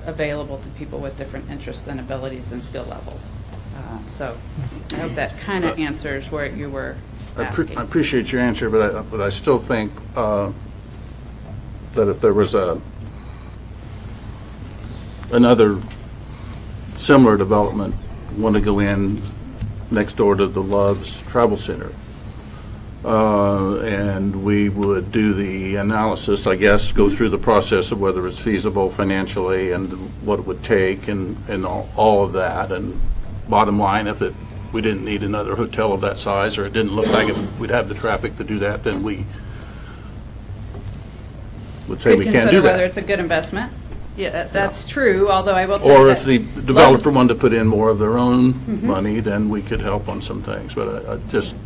available to people with different interests and abilities and skill levels. So I hope that kind of answers what you were asking. I appreciate your answer, but I still think that if there was another similar development want to go in next door to the Love's Travel Center, and we would do the analysis, I guess, go through the process of whether it's feasible financially and what it would take and all of that. And bottom line, if we didn't need another hotel of that size, or it didn't look like we'd have the traffic to do that, then we would say we can't do that. Whether it's a good investment. Yeah, that's true, although I will tell you Or that if the developer wanted to put in more of their own money, then we could help on some things. But I just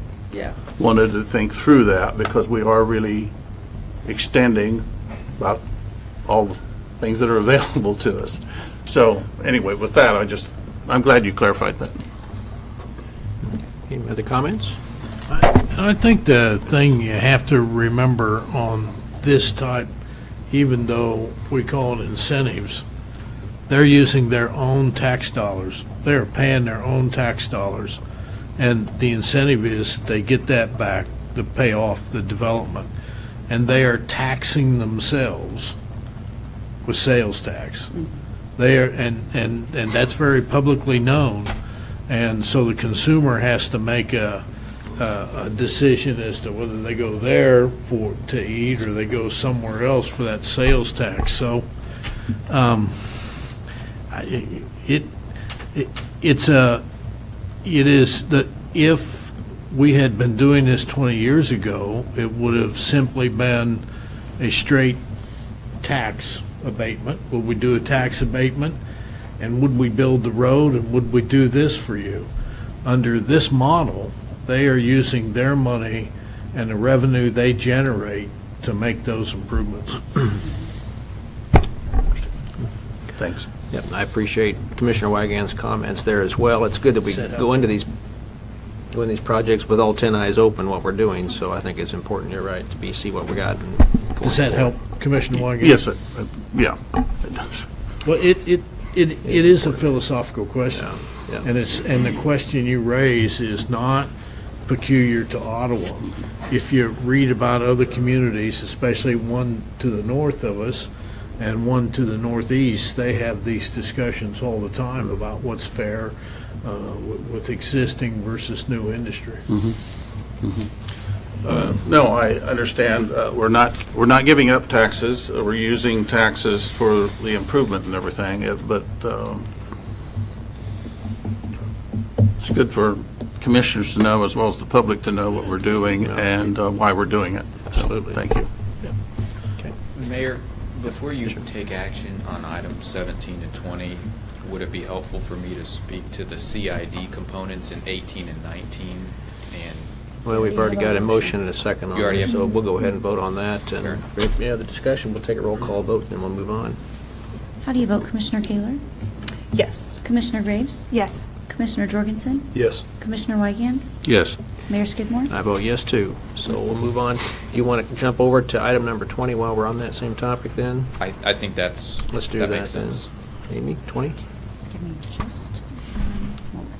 wanted to think through that, because we are really extending about all the things that are available to us. So anyway, with that, I'm glad you clarified that. Any other comments? I think the thing you have to remember on this type, even though we call it incentives, they're using their own tax dollars. They're paying their own tax dollars. And the incentive is they get that back to pay off the development. And they are taxing themselves with sales tax. They are, and that's very publicly known. And so the consumer has to make a a decision as to whether they go there to eat or they go somewhere else for that sales tax. So it is that if we had been doing this 20 years ago, it would have simply been a straight tax abatement. Would we do a tax abatement? And would we build the road? And would we do this for you? Under this model, they are using their money and the revenue they generate to make those improvements. Thanks. Yep, I appreciate Commissioner Wygand's comments there as well. It's good that we go into these projects with all 10 eyes open what we're doing, so I think it's important, you're right, to see what we got. Does that help, Commissioner Wygand? Yes, yeah, it does. Well, it is a philosophical question, Yeah. and the question you raise is not peculiar to Ottawa. If you read about other communities, especially one to the north of us and one to the northeast, they have these discussions all the time about what's fair with existing versus new industry. No, I understand. We're not giving up taxes. We're using taxes for the improvement and everything. But it's good for commissioners to know, as well as the public to know what we're doing and why we're doing it. Absolutely. Thank you. Mayor, before you take action on items 17 and 20, would it be helpful for me to speak to the CID components in 18 and 19? And Well, we've already got a motion and a second on You already it, have- so we'll go ahead and vote on that. And the discussion, we'll take a roll call vote, then we'll move on. How do you vote, Commissioner Kaler? Yes. Commissioner Graves? Yes. Commissioner Jorgensen? Yes. Commissioner Wygand? Yes. Mayor Skidmore? I vote yes, too. So we'll move on. Do you want to jump over to item number 20 while we're on that same topic then? I think Let's do that that makes then. sense. Amy, 20? Give me just a moment.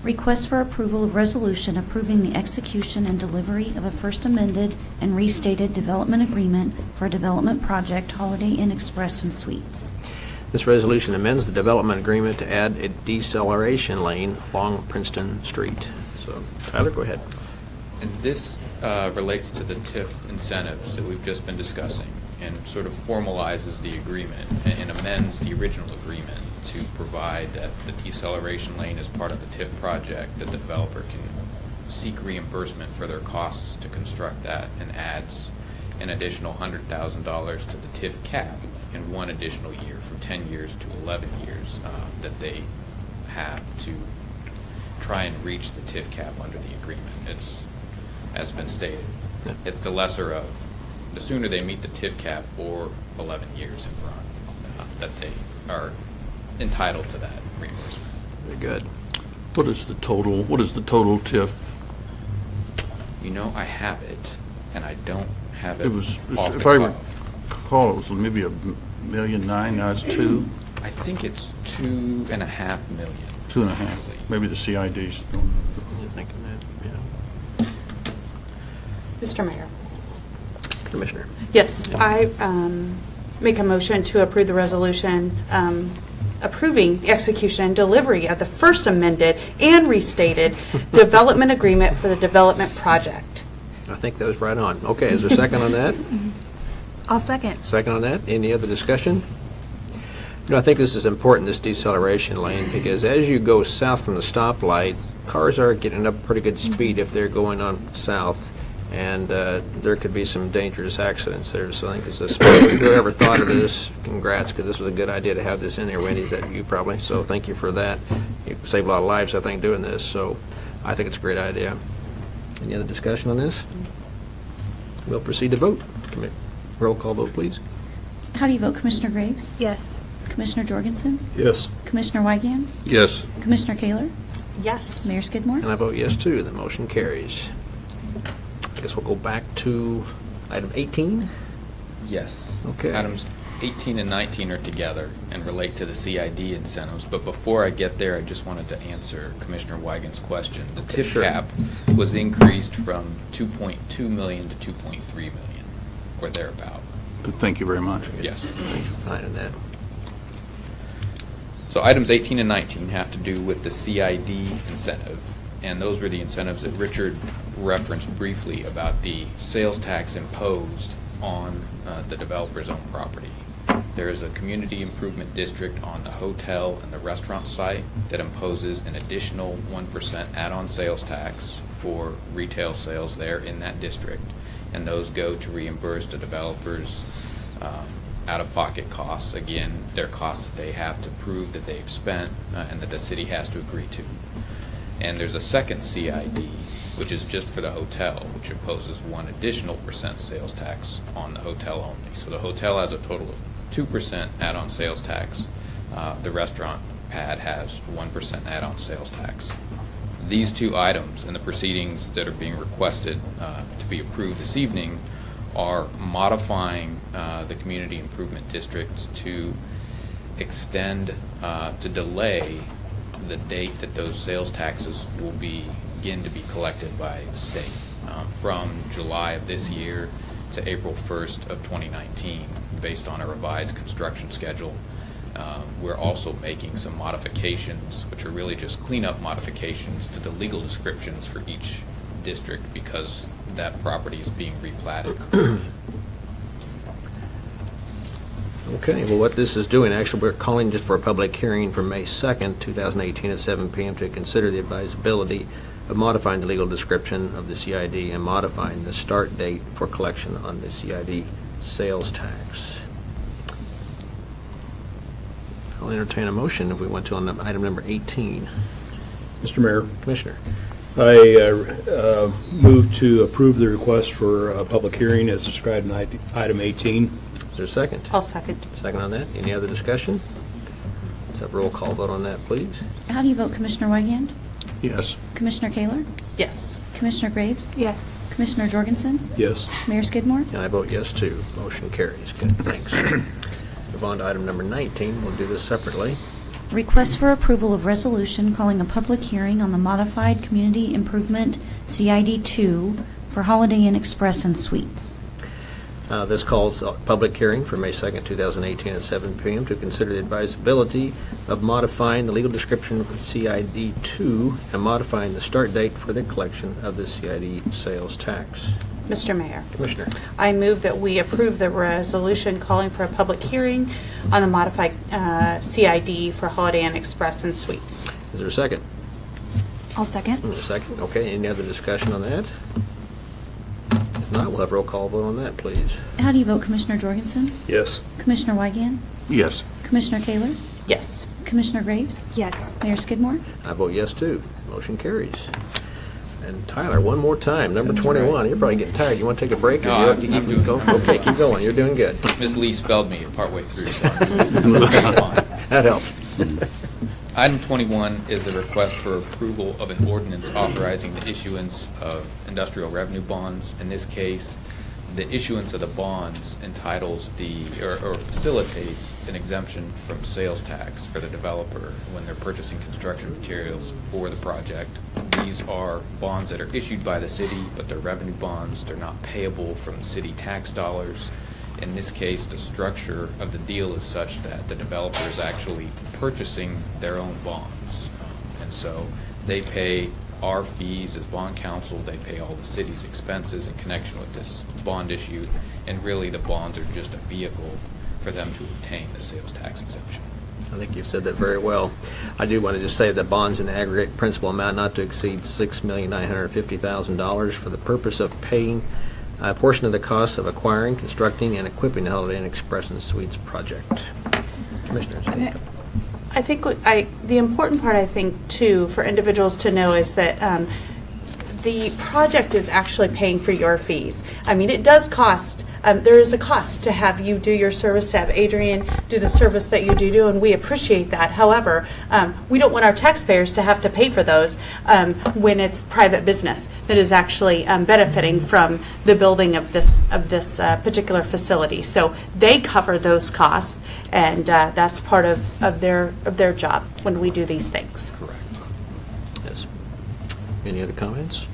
Request for approval of resolution approving the execution and delivery of a first amended and restated development agreement for a development project, Holiday Inn Express and Suites. This resolution amends the development agreement to add a deceleration lane along Princeton Street. So, Tyler, go ahead. And this relates to the TIF incentives that we've just been discussing and sort of formalizes the agreement and amends the original agreement to provide that the deceleration lane is part of the TIF project, that the developer can seek reimbursement for their costs to construct that, and adds an additional $100,000 to the TIF cap in one additional year, from 10 years to 11 years, that they have to try and reach the TIF cap under the agreement. It's, as been stated, it's the lesser of, the sooner they meet the TIF cap or 11 years in front, that they are entitled to that reimbursement. Very good. What is the total TIF? You know, I have it, and I don't have it. It was, off if the I cuff. recall, it was maybe $1.9 million. Now it's 2. I think it's 2.5 million. 2.5. Maybe the CIDs. You thinking that? Mr. Mayor. Commissioner. Yes, I make a motion to approve the resolution approving the execution and delivery of the first amended and restated development agreement for the development project. I think that was right on. Okay, is there a second on that? I'll second. Second on that. Any other discussion? You know, I think this is important, this deceleration lane, because as you go south from the stoplight, cars are getting up pretty good speed if they're going on south, and there could be some dangerous accidents there. So I think it's whoever thought of this, congrats, because this was a good idea to have this in there. Wendy, is that you probably? So thank you for that. You saved a lot of lives, I think, doing this. So I think it's a great idea. Any other discussion on this? We'll proceed to vote. Roll call vote, please. How do you vote, Commissioner Graves? Yes. Commissioner Jorgensen? Yes. Commissioner Wygand? Yes. Commissioner Kaler? Yes. Mayor Skidmore? And I vote yes, too. The motion carries. I guess we'll go back to item 18. Yes. Okay. Items 18 and 19 are together and relate to the CID incentives. But before I get there, I just wanted to answer Commissioner Wygand's question. The TIF Sure. cap was increased from 2.2 million to 2.3 million, or thereabout. Thank you very much. Yes. Thanks for finding that. So items 18 and 19 have to do with the CID incentive, and those were the incentives that Richard referenced briefly about the sales tax imposed on the developer's own property. There is a community improvement district on the hotel and the restaurant site that imposes an additional 1% add-on sales tax for retail sales there in that district, and those go to reimburse the developers out-of-pocket costs. Again, they're costs that they have to prove that they've spent and that the city has to agree to. And there's a second CID, which is just for the hotel, which imposes 1 additional % sales tax on the hotel only. So the hotel has a total of 2% add-on sales tax. The restaurant pad has 1% add-on sales tax. These two items in the proceedings that are being requested to be approved this evening are modifying the community improvement districts to extend, to delay the date that those sales taxes will begin to be collected by the state from July of this year to April 1st of 2019, based on a revised construction schedule. We're also making some modifications, which are really just cleanup modifications to the legal descriptions for each district because that property is being replatted. Okay, well, what this is doing, actually, we're calling just for a public hearing for May 2nd, 2018 at 7 p.m. to consider the advisability of modifying the legal description of the CID and modifying the start date for collection on the CID sales tax. I'll entertain a motion if we went to on item number 18. Mr. Mayor, Commissioner. I move to approve the request for a public hearing as described in item 18. Is there a second? I'll second. Second on that. Any other discussion? Let's have a roll call vote on that, please. How do you vote, Commissioner Wygand? Yes. Commissioner Kaler? Yes. Commissioner Graves? Yes. Commissioner Jorgensen? Yes. Mayor Skidmore? And I vote yes, too. Motion carries. Good, thanks. Move on to item number 19. We'll do this separately. Request for approval of resolution calling a public hearing on the modified community improvement CID 2 for Holiday Inn Express and Suites. This calls a public hearing for May 2nd, 2018 at 7 p.m. to consider the advisability of modifying the legal description of CID 2 and modifying the start date for the collection of the CID sales tax. Mr. Mayor. Commissioner. I move that we approve the resolution calling for a public hearing on the modified CID for Holiday Inn Express and Suites. Is there a second? I'll second. A second. Okay. Any other discussion on that? If not, we'll have roll call vote on that, please. How do you vote, Commissioner Jorgensen? Yes. Commissioner Wygand? Yes. Commissioner Kaler? Yes. Commissioner Graves? Yes. Mayor Skidmore? I vote yes, too. Motion carries. And Tyler, one more time, number 21. You're probably getting tired. You want to take a break? No, or I'm you doing go? good. Okay, keep going. You're doing good. Ms. Lee spelled me partway through, so That helps. Item 21 is a request for approval of an ordinance authorizing the issuance of industrial revenue bonds. In this case, the issuance of the bonds entitles or facilitates an exemption from sales tax for the developer when they're purchasing construction materials for the project. These are bonds that are issued by the city, but they're revenue bonds. They're not payable from city tax dollars. In this case, the structure of the deal is such that the developer is actually purchasing their own bonds. And so they pay our fees as bond counsel, they pay all the city's expenses in connection with this bond issue, and really the bonds are just a vehicle for them to obtain the sales tax exemption. I think you've said that very well. I do want to just say that bonds in aggregate principal amount not to exceed $6,950,000 for the purpose of paying a portion of the costs of acquiring, constructing, and equipping the Holiday Inn Express and Suites project. Commissioners, any I think the important part, I think, too, for individuals to know is that the project is actually paying for your fees. I mean, it does cost, there is a cost to have you do your service, to have Adrian do the service that you do, and we appreciate that. However, we don't want our taxpayers to have to pay for those when it's private business that is actually benefiting from the building of this particular facility. So they cover those costs, and that's part of their job when we do these things. Correct. Yes. Any other comments?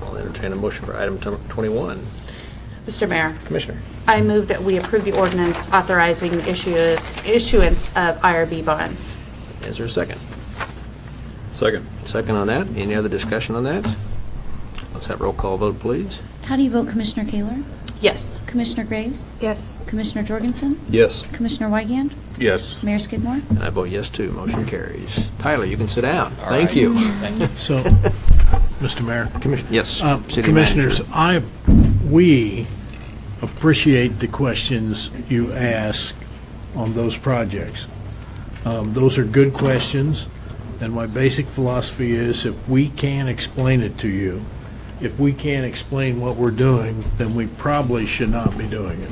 I'll entertain a motion for item 21. Mr. Mayor, Commissioner. I move that we approve the ordinance authorizing issuance of IRB bonds. Is there a second? Second. Second on that. Any other discussion on that? Let's have roll call vote, please. How do you vote, Commissioner Kaler? Yes. Commissioner Graves? Yes. Commissioner Jorgensen? Yes. Commissioner Wygand? Yes. Mayor Skidmore? And I vote yes, too. Motion carries. Tyler, you can sit down. All Thank right. you. Thank you. So, Mr. Mayor. Yes. City Commissioners, Manager. we appreciate the questions you ask on those projects. Those are good questions, and my basic philosophy is if we can't explain it to you, if we can't explain what we're doing, then we probably should not be doing it.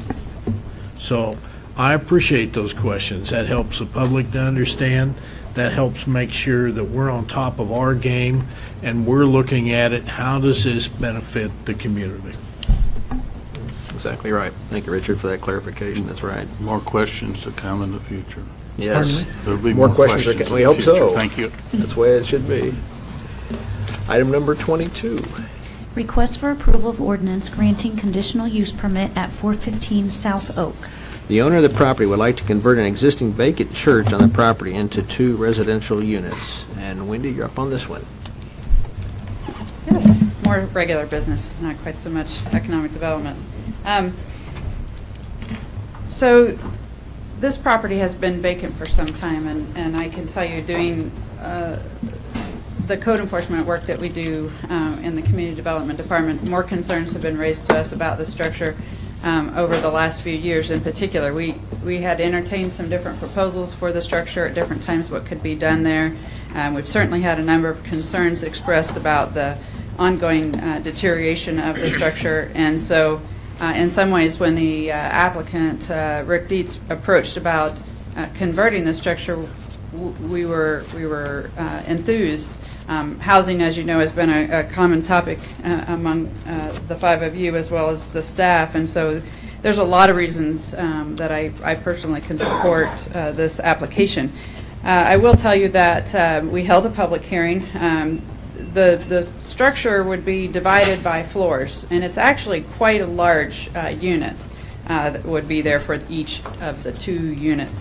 So I appreciate those questions. That helps the public to understand. That helps make sure that we're on top of our game and we're looking at it, how does this benefit the community? Exactly right. Thank you, Richard, for that clarification. That's right. More questions to come in the future. Yes. Pardon me? There'll be More more questions. questions in We the hope future. so. Thank you. That's the way it should be. Item number 22. Request for approval of ordinance granting conditional use permit at 415 South Oak. The owner of the property would like to convert an existing vacant church on the property into 2 residential units. And Wendy, you're up on this one. Yes, more regular business, not quite so much economic development. So this property has been vacant for some time, and I can tell you, doing the code enforcement work that we do in the Community Development Department, more concerns have been raised to us about the structure over the last few years. In particular, we had entertained some different proposals for the structure at different times, what could be done there. We've certainly had a number of concerns expressed about the ongoing deterioration of the structure, and so in some ways, when the applicant, Rick Dietz, approached about converting the structure, we were enthused. Housing, as you know, has been a common topic among the 5 of you as well as the staff, and so there's a lot of reasons that I personally can support this application. I will tell you that we held a public hearing. The structure would be divided by floors, and it's actually quite a large unit that would be there for each of the 2 units.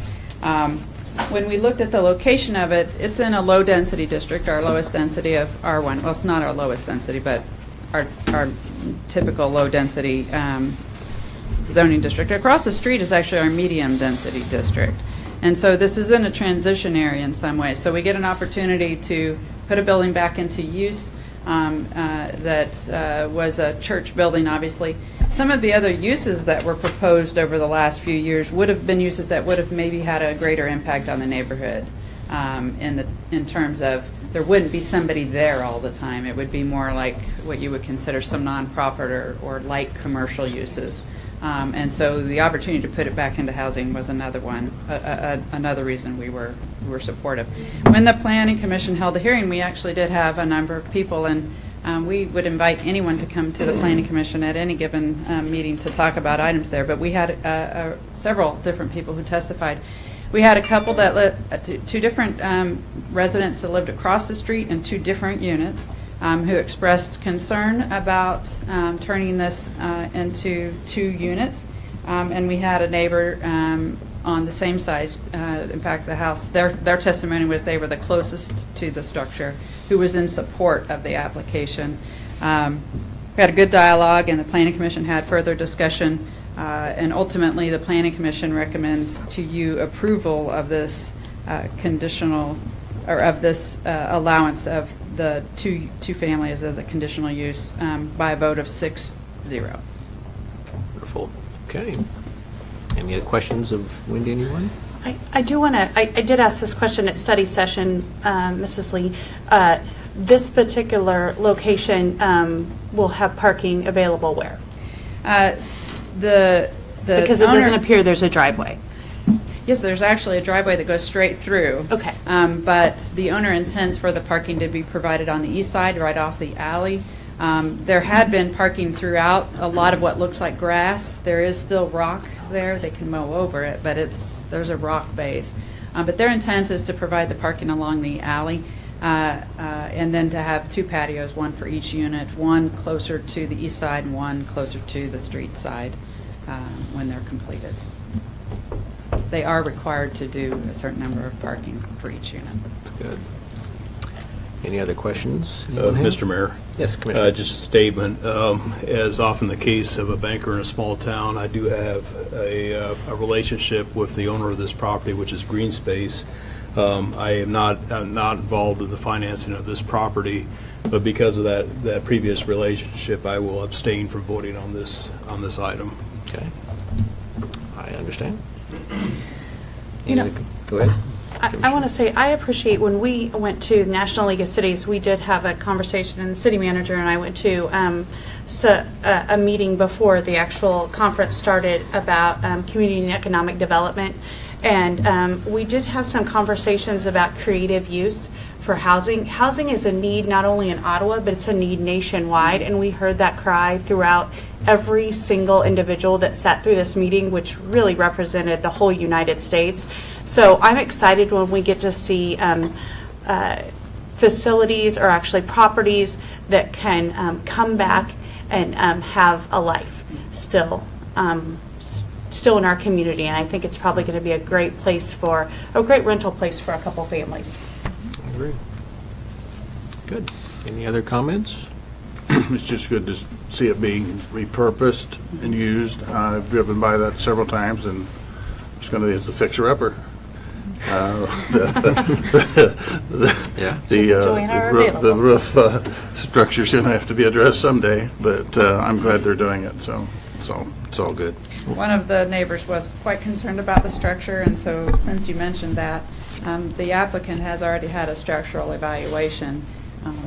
When we looked at the location of it, it's in a low-density district, our lowest density of R1. Well, it's not our lowest density, but our typical low-density zoning district. Across the street is actually our medium-density district. And so this is in a transition area in some ways. So we get an opportunity to put a building back into use that was a church building, obviously. Some of the other uses that were proposed over the last few years would have been uses that would have maybe had a greater impact on the neighborhood in terms of there wouldn't be somebody there all the time. It would be more like what you would consider some nonprofit or light commercial uses. And so the opportunity to put it back into housing was another one, another reason we were supportive. When the Planning Commission held the hearing, we actually did have a number of people, and we would invite anyone to come to the Planning Commission at any given meeting to talk about items there, but we had several different people who testified. We had a couple that lived, 2 different residents that lived across the street in 2 different units, who expressed concern about turning this into 2 units. And we had a neighbor on the same side, in fact, the house, their testimony was they were the closest to the structure, who was in support of the application. We had a good dialogue, and the Planning Commission had further discussion, and ultimately the Planning Commission recommends to you approval of this conditional, or of this allowance of the two families as a conditional use by a vote of 6-0. Wonderful. Okay. Any other questions of Wendy, anyone? I do want to, I did ask this question at study session, Mrs. Lee. This particular location will have parking available where? Because it doesn't appear there's a driveway. Yes, there's actually a driveway that goes straight through. Okay. But the owner intends for the parking to be provided on the east side, right off the alley. There had been parking throughout, a lot of what looks like grass. There is still rock there. They can mow over it, but there's a rock base. But their intent is to provide the parking along the alley. And then to have 2 patios, one for each unit, one closer to the east side and one closer to the street side when they're completed. They are required to do a certain number of parking for each unit. Good. Any other questions? Anyone have? Mr. Mayor? Yes, Commissioner. Just a statement. As often the case of a banker in a small town, I do have a relationship with the owner of this property, which is Green Space. I am not involved in the financing of this property, but because of that previous relationship, I will abstain from voting on this item. Okay. I understand. You know, Go ahead. I want to say, I appreciate when we went to National League of Cities, we did have a conversation, and the city manager and I went to a meeting before the actual conference started about community and economic development. And we did have some conversations about creative use for housing. Housing is a need not only in Ottawa, but it's a need nationwide. And we heard that cry throughout every single individual that sat through this meeting, which really represented the whole United States. So I'm excited when we get to see facilities, or actually properties, that can come back and have a life still in our community. And I think it's probably going to be a great rental place for a couple families. I agree. Good. Any other comments? It's just good to see it being repurposed and used. I've driven by that several times, and it's going to be a fixer-upper. The roof structure's going to have to be addressed someday, but I'm glad they're doing it, so it's all good. One of the neighbors was quite concerned about the structure, and so since you mentioned that, the applicant has already had a structural evaluation,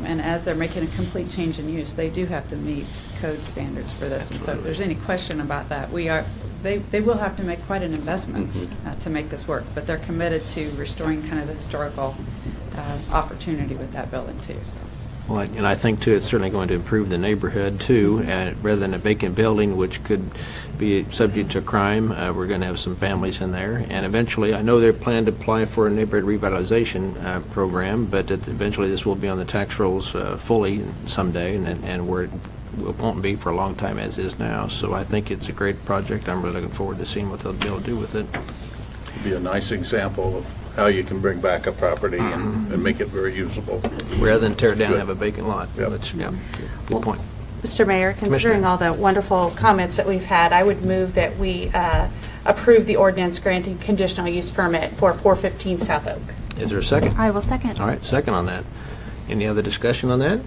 and as they're making a complete change in use, they do have to meet code standards for this. And so if there's any question about that, they will have to make quite an investment to make this work, but they're committed to restoring kind of the historical opportunity with that building too. So. Well, and I think, too, it's certainly going to improve the neighborhood, too, and rather than a vacant building, which could be subject to crime, we're going to have some families in there. And eventually, I know they're planning to apply for a neighborhood revitalization program, but eventually this will be on the tax rolls fully someday, and where it won't be for a long time as is now. So I think it's a great project. I'm really looking forward to seeing what they'll be able to do with it. It'd be a nice example of how you can bring back a property and make it very usable. Rather than tear it down and have a vacant lot. Yep. Good point. Mr. Mayor, considering all the wonderful comments that we've had, I would move that we approve the ordinance granting conditional use permit for 415 South Oak. Is there a second? I will second. All right, second on that. Any other discussion on that?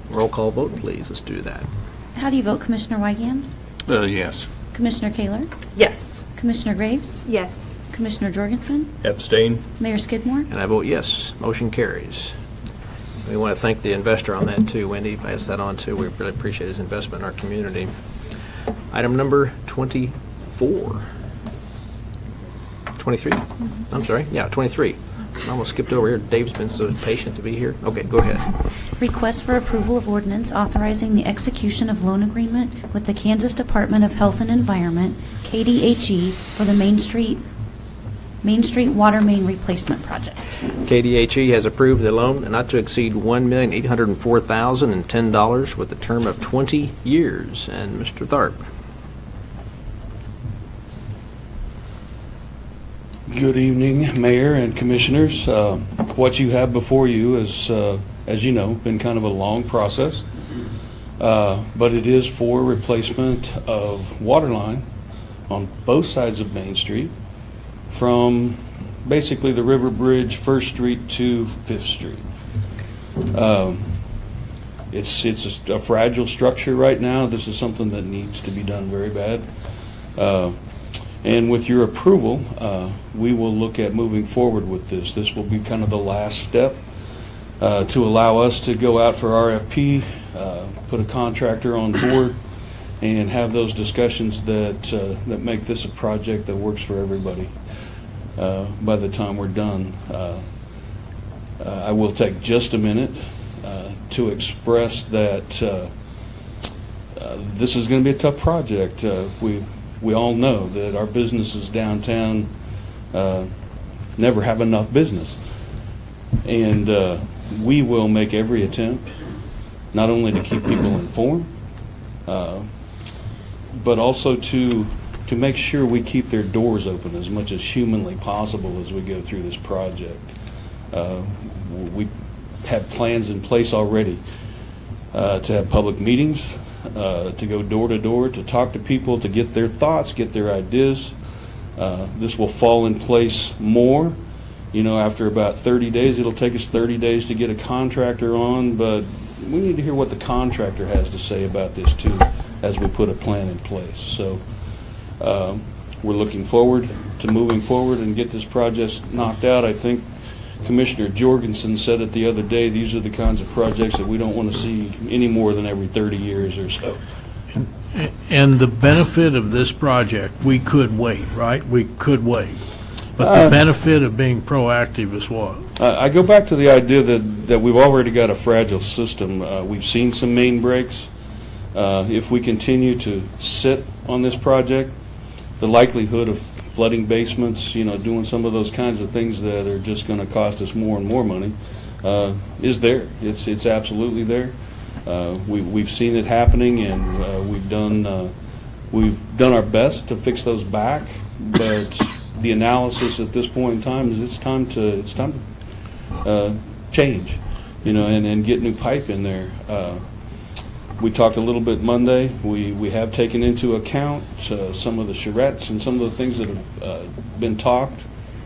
Roll call vote, please. Let's do that. How do you vote, Commissioner Wygand? Yes. Commissioner Kaler? Yes. Commissioner Graves? Yes. Commissioner Jorgensen? Abstain. Mayor Skidmore? And I vote yes. Motion carries. We want to thank the investor on that, too. Wendy passed that on, too. We really appreciate his investment in our community. Item number 24. 23? I'm sorry. Yeah, 23. I almost skipped over here. Dave's been so patient to be here. Okay, go ahead. Request for approval of ordinance authorizing the execution of loan agreement with the Kansas Department of Health and Environment, KDHE, for the Main Street Water Main Replacement Project. KDHE has approved the loan not to exceed $1,804,010 with a term of 20 years. And Mr. Tharp. Good evening, Mayor and Commissioners. What you have before you is, as you know, been kind of a long process, but it is for replacement of water line on both sides of Main Street from basically the River Bridge, 1st Street to 5th Street. It's a fragile structure right now. This is something that needs to be done very bad. And with your approval, we will look at moving forward with this. This will be kind of the last step to allow us to go out for RFP, put a contractor on board, and have those discussions that make this a project that works for everybody. By the time we're done, I will take just a minute to express that this is going to be a tough project. We all know that our businesses downtown never have enough business. And we will make every attempt, not only to keep people informed, but also to make sure we keep their doors open as much as humanly possible as we go through this project. We have plans in place already to have public meetings, to go door to door, to talk to people, to get their thoughts, get their ideas. This will fall in place more. You know, after about 30 days, it'll take us 30 days to get a contractor on, but we need to hear what the contractor has to say about this too as we put a plan in place. So we're looking forward to moving forward and get this project knocked out. I think Commissioner Jorgensen said it the other day, these are the kinds of projects that we don't want to see any more than every 30 years or so. And the benefit of this project, we could wait, right? We could wait. But the benefit of being proactive is what? I go back to the idea that we've already got a fragile system. We've seen some main breaks. If we continue to sit on this project, the likelihood of flooding basements, you know, doing some of those kinds of things that are just going to cost us more and more money, is there. It's absolutely there. We've seen it happening, and we've done our best to fix those back. But the analysis at this point in time is it's time to change, you know, and get new pipe in there. We talked a little bit Monday. We have taken into account some of the charrettes and some of the things that have been talked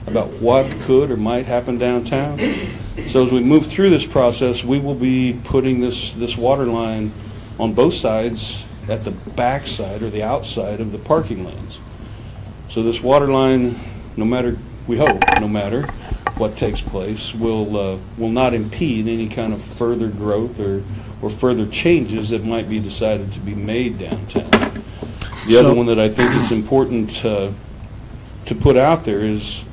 about what could or might happen downtown. So as we move through this process, we will be putting this water line on both sides at the back side or the outside of the parking lanes. So this water line, we hope, no matter what takes place, will not impede any kind of further growth or further changes that might be decided to be made downtown. The other one that I think it's important to put out there is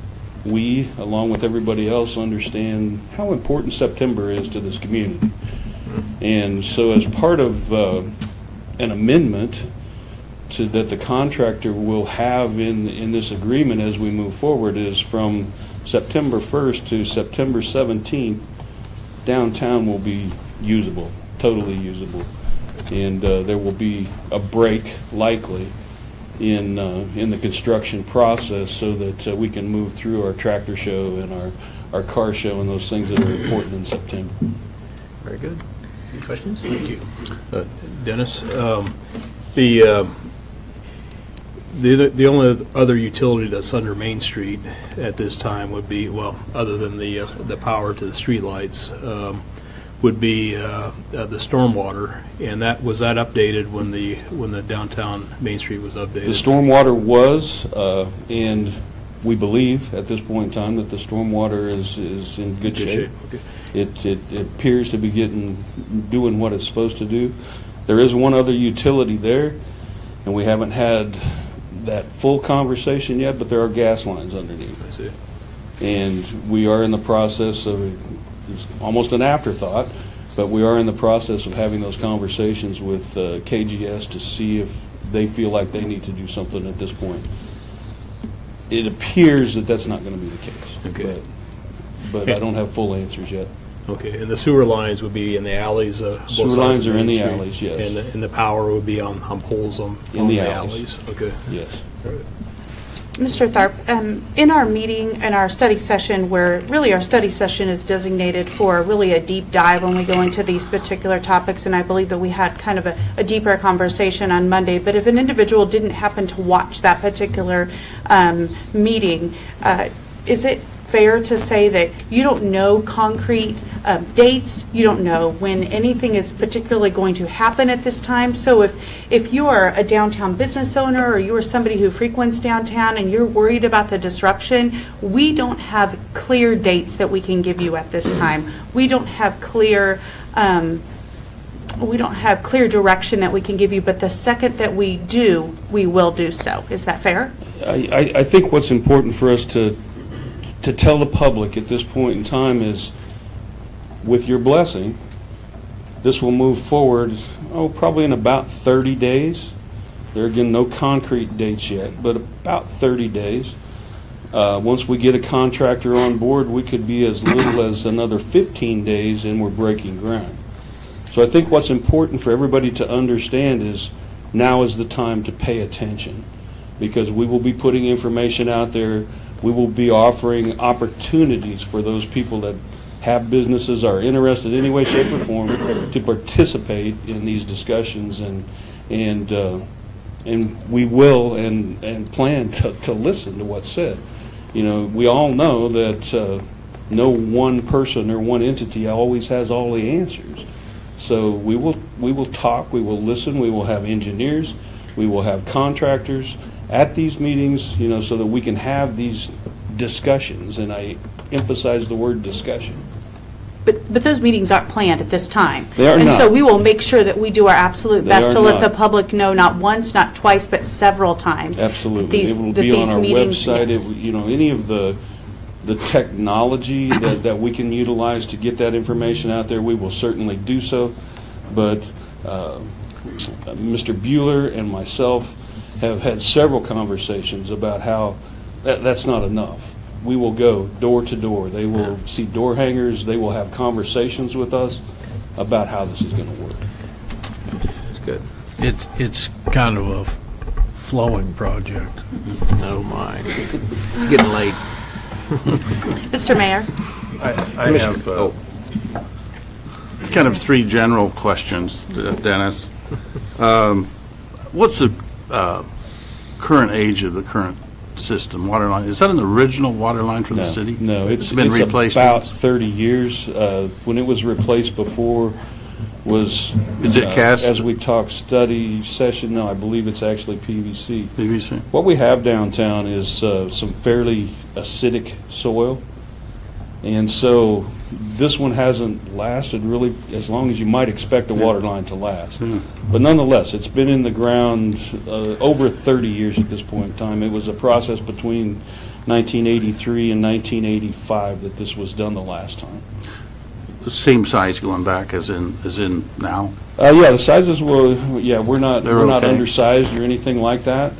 we, along with everybody else, understand how important September is to this community. And so as part of an amendment that the contractor will have in this agreement as we move forward is from September 1st to September 17th, downtown will be usable. Totally usable, and there will be a break likely in the construction process so that we can move through our tractor show and our car show and those things that are important in September. Very good. Any questions? Thank you. Dennis, the only other utility that's under Main Street at this time would be, well, other than the power to the streetlights, would be the stormwater, and was that updated when the downtown Main Street was updated? The stormwater was, and we believe at this point in time that the stormwater is in good shape. Okay. It appears to be doing what it's supposed to do. There is one other utility there, and we haven't had that full conversation yet, but there are gas lines underneath. I see. And we are in the process of, it's almost an afterthought, but we are in the process of having those conversations with KGS to see if they feel like they need to do something at this point. It appears that that's not going to be the case. Okay. But I don't have full answers yet. Okay, and the sewer lines would be in the alleys? Sewer lines are in the alleys, yes. And the power would be on poles on the alleys? Okay. Yes. All right. Mr. Tharp, in our meeting and our study session, where really our study session is designated for really a deep dive when we go into these particular topics, and I believe that we had kind of a deeper conversation on Monday, but if an individual didn't happen to watch that particular meeting, is it fair to say that you don't know concrete dates, you don't know when anything is particularly going to happen at this time? So if you are a downtown business owner or you are somebody who frequents downtown and you're worried about the disruption, we don't have clear dates that we can give you at this time. We don't have clear direction that we can give you, but the second that we do, we will do so. Is that fair? I think what's important for us to tell the public at this point in time is, with your blessing, this will move forward, probably in about 30 days. There are, again, no concrete dates yet, but about 30 days. Once we get a contractor on board, we could be as little as another 15 days and we're breaking ground. So I think what's important for everybody to understand is now is the time to pay attention, because we will be putting information out there. We will be offering opportunities for those people that have businesses, are interested in any way, shape, or form to participate in these discussions, and we will and plan to listen to what's said. You know, we all know that no one person or one entity always has all the answers. So we will talk, we will listen, we will have engineers, we will have contractors at these meetings, you know, so that we can have these discussions, and I emphasize the word discussion. But those meetings aren't planned at this time. They are and not. so we will make sure that we do our absolute They best are to let not. the public know, not once, not twice, but several times. Absolutely. It It will be on our website. Yes. You know, any of the technology that we can utilize to get that information out there, we will certainly do so. But Mr. Bueller and myself have had several conversations about how that's not enough. We will go door to door. They will see door hangers. They will have conversations with us about how this is going to work. That's good. It's kind of a flowing project. Oh, my. It's getting late. Mr. Mayor. I have it's kind of three general questions, Dennis. What's the current age of the current system, water line? Is that an original water line from the city? No, it's been replaced about 30 years. When it was replaced before was... Is it cast? As we talk study session, no, I believe it's actually PVC. PVC. What we have downtown is some fairly acidic soil. And so this one hasn't lasted really as long as you might expect a water line to last. But nonetheless, it's been in the ground over 30 years at this point in time. It was a process between 1983 and 1985 that this was done the last time. The same size going back as in now? Yeah, the sizes will, we're not okay. undersized or anything like that.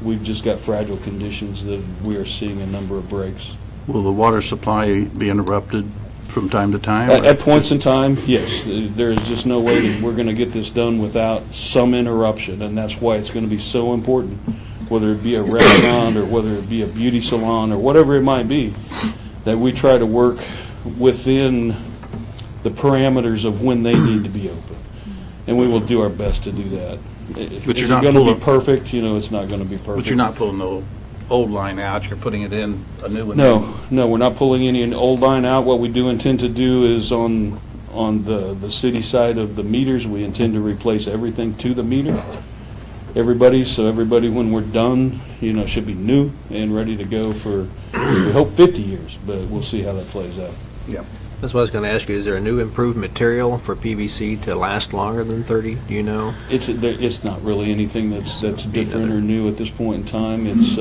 We've just got fragile conditions that we are seeing a number of breaks. Will the water supply be interrupted from time to time? At points in time, yes. There is just no way that we're going to get this done without some interruption, and that's why it's going to be so important, whether it be a restaurant or whether it be a beauty salon or whatever it might be, that we try to work within the parameters of when they need to be open. And we will do our best to do that. But you're Is not it going to be pulling- perfect? You know, it's not going to be perfect. But you're not pulling the old line out, you're putting it in a new one? No, we're not pulling any old line out. What we do intend to do is on the city side of the meters, we intend to replace everything to the meter. So everybody, when we're done, you know, should be new and ready to go for, we hope 50 years, but we'll see how that plays out. Yeah. That's what I was going to ask you. Is there a new improved material for PVC to last longer than 30? Do you know? It's not really anything that's different or new at this point in time. It's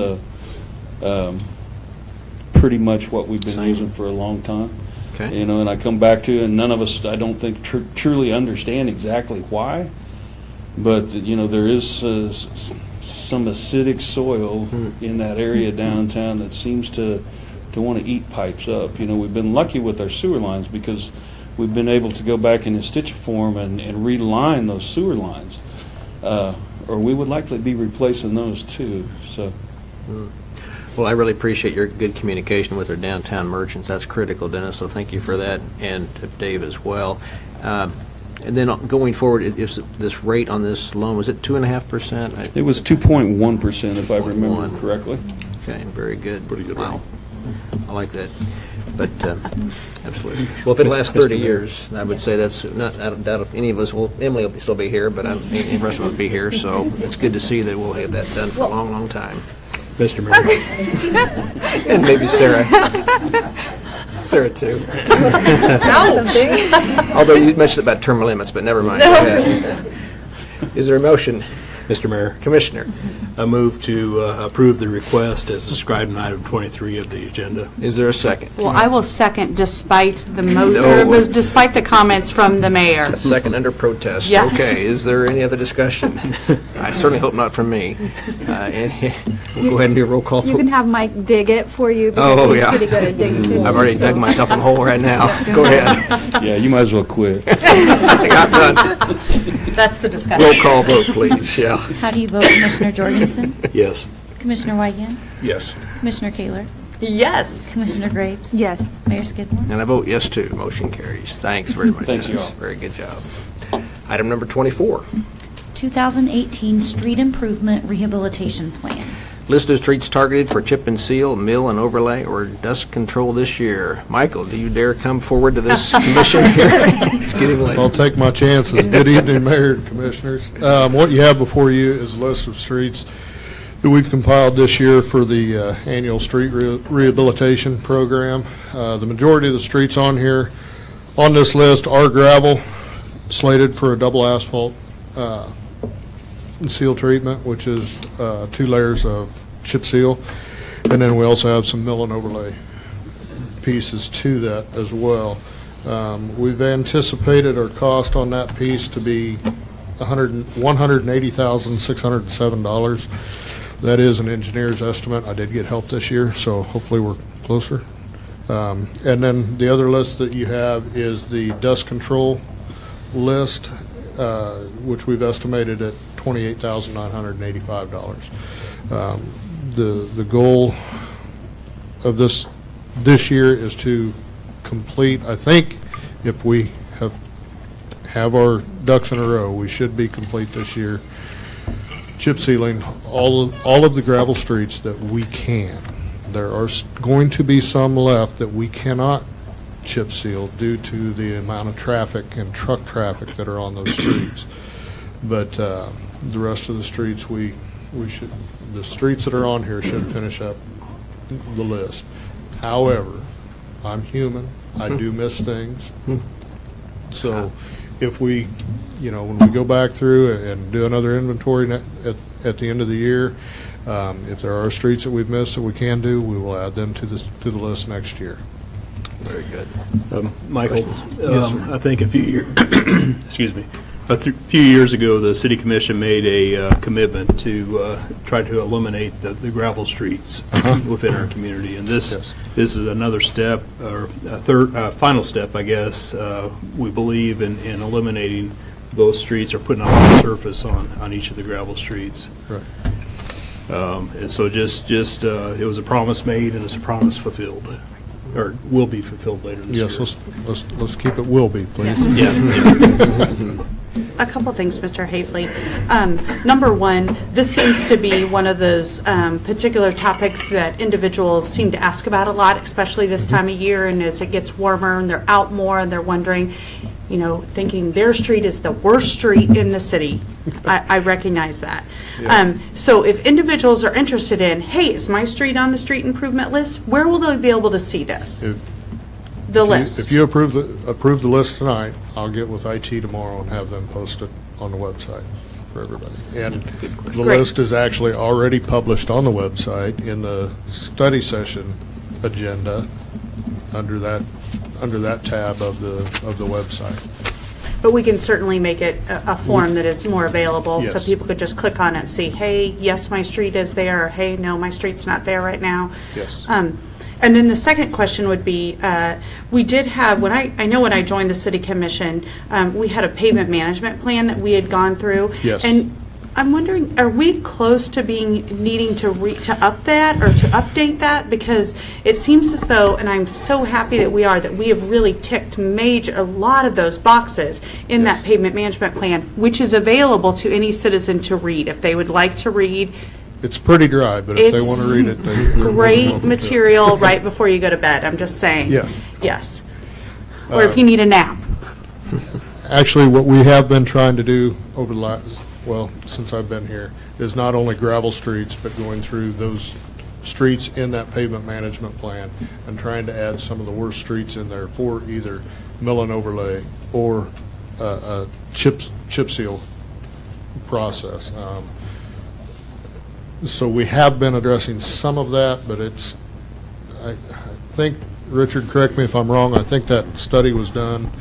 pretty much what we've been using for a long time. Okay. You know, and I come back to, and none of us, I don't think, truly understand exactly why. But, you know, there is some acidic soil in that area downtown that seems to want to eat pipes up. You know, we've been lucky with our sewer lines because we've been able to go back in stitchiform and reline those sewer lines. Or we would likely be replacing those too. So. Well, I really appreciate your good communication with our downtown merchants. That's critical, Dennis, so thank you for that, and to Dave as well. And then going forward, is this rate on this loan, was it 2.5%? It was 2.1%, if I remember correctly. Okay, very good. Pretty good. Wow. I like that. But absolutely. Well, if it lasts 30 years, I would say that's not, I don't doubt if any of us will, Emily will still be here, but the rest of us will be here, so it's good to see that we'll have that done for a long, long time. Mr. Mayor. And maybe Sarah. Sarah, too. Although you mentioned about term limits, but never mind. Is there a motion? Mr. Mayor. Commissioner, I move to approve the request as described in item 23 of the agenda. Is there a second? Well, I will second despite the No. despite the comments from the mayor. A second under protest. Yes. Okay, is there any other discussion? I certainly hope not from me. We'll go ahead and do a roll call. You can have Mike dig it for you Oh, because he's yeah. pretty good at digging too. I've already dug myself a hole right now. Go ahead. Yeah, you might as well quit. I got done. That's the discussion. Roll call vote, please. Yeah. How do you vote, Commissioner Jorgensen? Yes. Commissioner Weigand? Yes. Commissioner Kaler? Yes. Commissioner Graves? Yes. Mayor Skidmore? And I vote yes, too. Motion carries. Thanks very much. Thanks, guys. y'all. Very good job. Item number 24. 2018 Street Improvement Rehabilitation Plan. List of streets targeted for chip and seal, mill and overlay, or dust control this year. Michael, do you dare come forward to this commission here? It's getting late. I'll take my chances. Good evening, Mayor and Commissioners. What you have before you is a list of streets that we've compiled this year for the annual street rehabilitation program. The majority of the streets on here, on this list, are gravel, slated for a double asphalt seal treatment, which is 2 layers of chip seal. And then we also have some mill and overlay pieces to that as well. We've anticipated our cost on that piece to be $180,607. That is an engineer's estimate. I did get help this year, so hopefully we're closer. And then the other list that you have is the dust control list, which we've estimated at $28,985. The goal of this year is to complete, I think, if we have our ducks in a row, we should be complete this year, chip sealing all of the gravel streets that we can. There are going to be some left that we cannot chip seal due to the amount of traffic and truck traffic that are on those streets. But the rest of the streets, the streets that are on here should finish up the list. However, I'm human. I do miss things. So if we, when we go back through and do another inventory at the end of the year, if there are streets that we've missed that we can do, we will add them to the list next year. Very good. Michael, Yes, I think a few years, excuse me, a few years ago, the city commission made a commitment to try to eliminate the gravel streets within our community, and this is another step, or a final step, I guess. We believe in eliminating those streets or putting on the surface on each of the gravel streets. Right. And so just it was a promise made and it's a promise fulfilled, or will be fulfilled later this year. Yes, let's keep it will be, please. Yeah. A couple things, Mr. Hafley. Number one, this seems to be one of those particular topics that individuals seem to ask about a lot, especially this time of year, and as it gets warmer and they're out more and they're wondering, thinking their street is the worst street in the city. I recognize that. Yes. So if individuals are interested in, hey, is my street on the street improvement list, where will they be able to see this? The list. If you approve the list tonight, I'll get with IT tomorrow and have them post it on the website for everybody. And the Great. list is actually already published on the website in the study session agenda under that tab of the website. But we can certainly make it a form that is more available, so Yes. people could just click on it and see, hey, yes, my street is there, or hey, no, my street's not there right now. Yes. And then the second question would be, we did have, when I know when I joined the city commission, we had a pavement management plan that we had gone through. Yes. And I'm wondering, are we close to needing to up that or to update that? Because it seems as though, and I'm so happy that we have really ticked a lot of those boxes in that pavement management plan, which is available to any citizen to read if they would like to read. It's pretty dry, but if they want to read it, they're Great welcome to. material right before you go to bed, I'm just saying. Yes. Yes. Or if you need a nap. Actually, what we have been trying to do over the last, since I've been here, is not only gravel streets, but going through those streets in that pavement management plan and trying to add some of the worst streets in there for either mill and overlay or a chip seal process. So we have been addressing some of that, but it's, I think, Richard, correct me if I'm wrong, I think that study was done,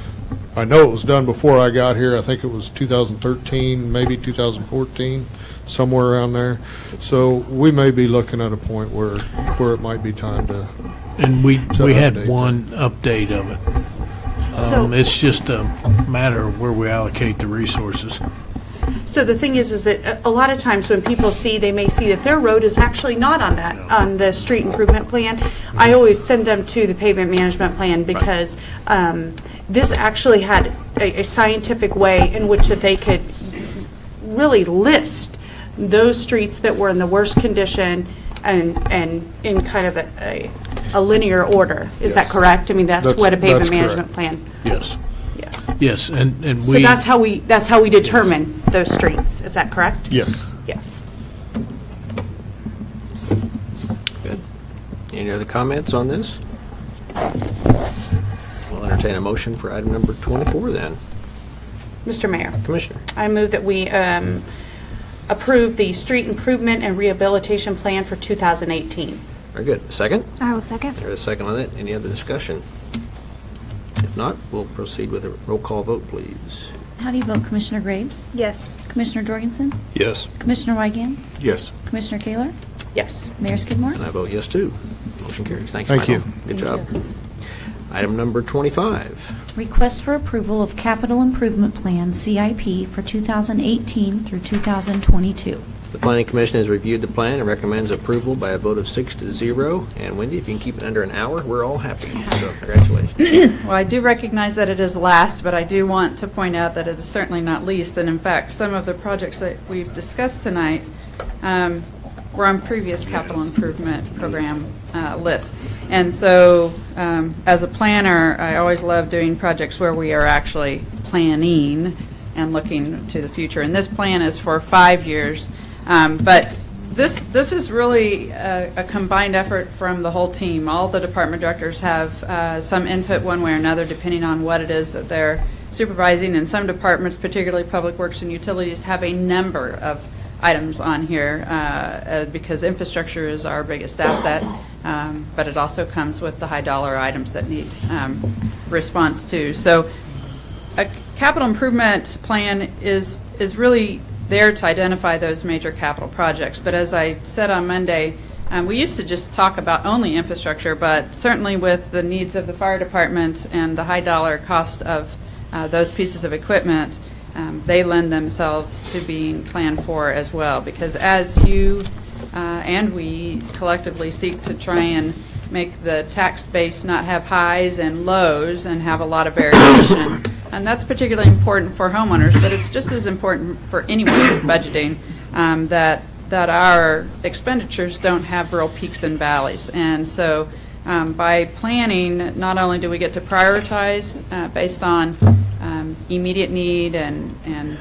I know it was done before I got here, I think it was 2013, maybe 2014, somewhere around there. So we may be looking at a point where it might be time to. And we update had one update of it. It's just a matter of where we allocate the resources. So the thing is that a lot of times when people see, they may see that their road is actually not on that, on the street improvement plan. I always send them to the pavement management plan because this actually had a scientific way in which that they could really list those streets that were in the worst condition and in kind of a linear order. Is that correct? I mean, that's what a pavement management plan. Yes. Yes. Yes, and we. So that's how we determine those streets. Is that correct? Yes. Yeah. Good. Any other comments on this? We'll entertain a motion for item number 24 then. Mr. Mayor. Commissioner. I move that we approve the street improvement and rehabilitation plan for 2018. Very good. Second? I will second. There's a second on it. Any other discussion? If not, we'll proceed with a roll call vote, please. How do you vote, Commissioner Graves? Yes. Commissioner Jorgensen? Yes. Commissioner Weigand? Yes. Commissioner Kaler? Yes. Mayor Skidmore? And I vote yes, too. Motion carries. Thanks, Thank Michael. you. Good job. Item number 25. Request for approval of Capital Improvement Plan, CIP, for 2018 through 2022. The Planning Commission has reviewed the plan and recommends approval by a vote of 6-0. And Wendy, if you can keep it under an hour, we're all happy. So congratulations. Well, I do recognize that it is last, but I do want to point out that it is certainly not least. And in fact, some of the projects that we've discussed tonight were on previous capital improvement program lists. And so as a planner, I always love doing projects where we are actually planning and looking to the future. And this plan is for 5 years. But this is really a combined effort from the whole team. All the department directors have some input one way or another, depending on what it is that they're supervising. And some departments, particularly Public Works and Utilities, have a number of items on here because infrastructure is our biggest asset, but it also comes with the high dollar items that need response to. So a capital improvement plan is really there to identify those major capital projects. But as I said on Monday, we used to just talk about only infrastructure, but certainly with the needs of the fire department and the high dollar cost of those pieces of equipment, they lend themselves to being planned for as well. Because as you and we collectively seek to try and make the tax base not have highs and lows and have a lot of variation, and that's particularly important for homeowners, but it's just as important for anyone who's budgeting, that our expenditures don't have real peaks and valleys. And so by planning, not only do we get to prioritize based on immediate need and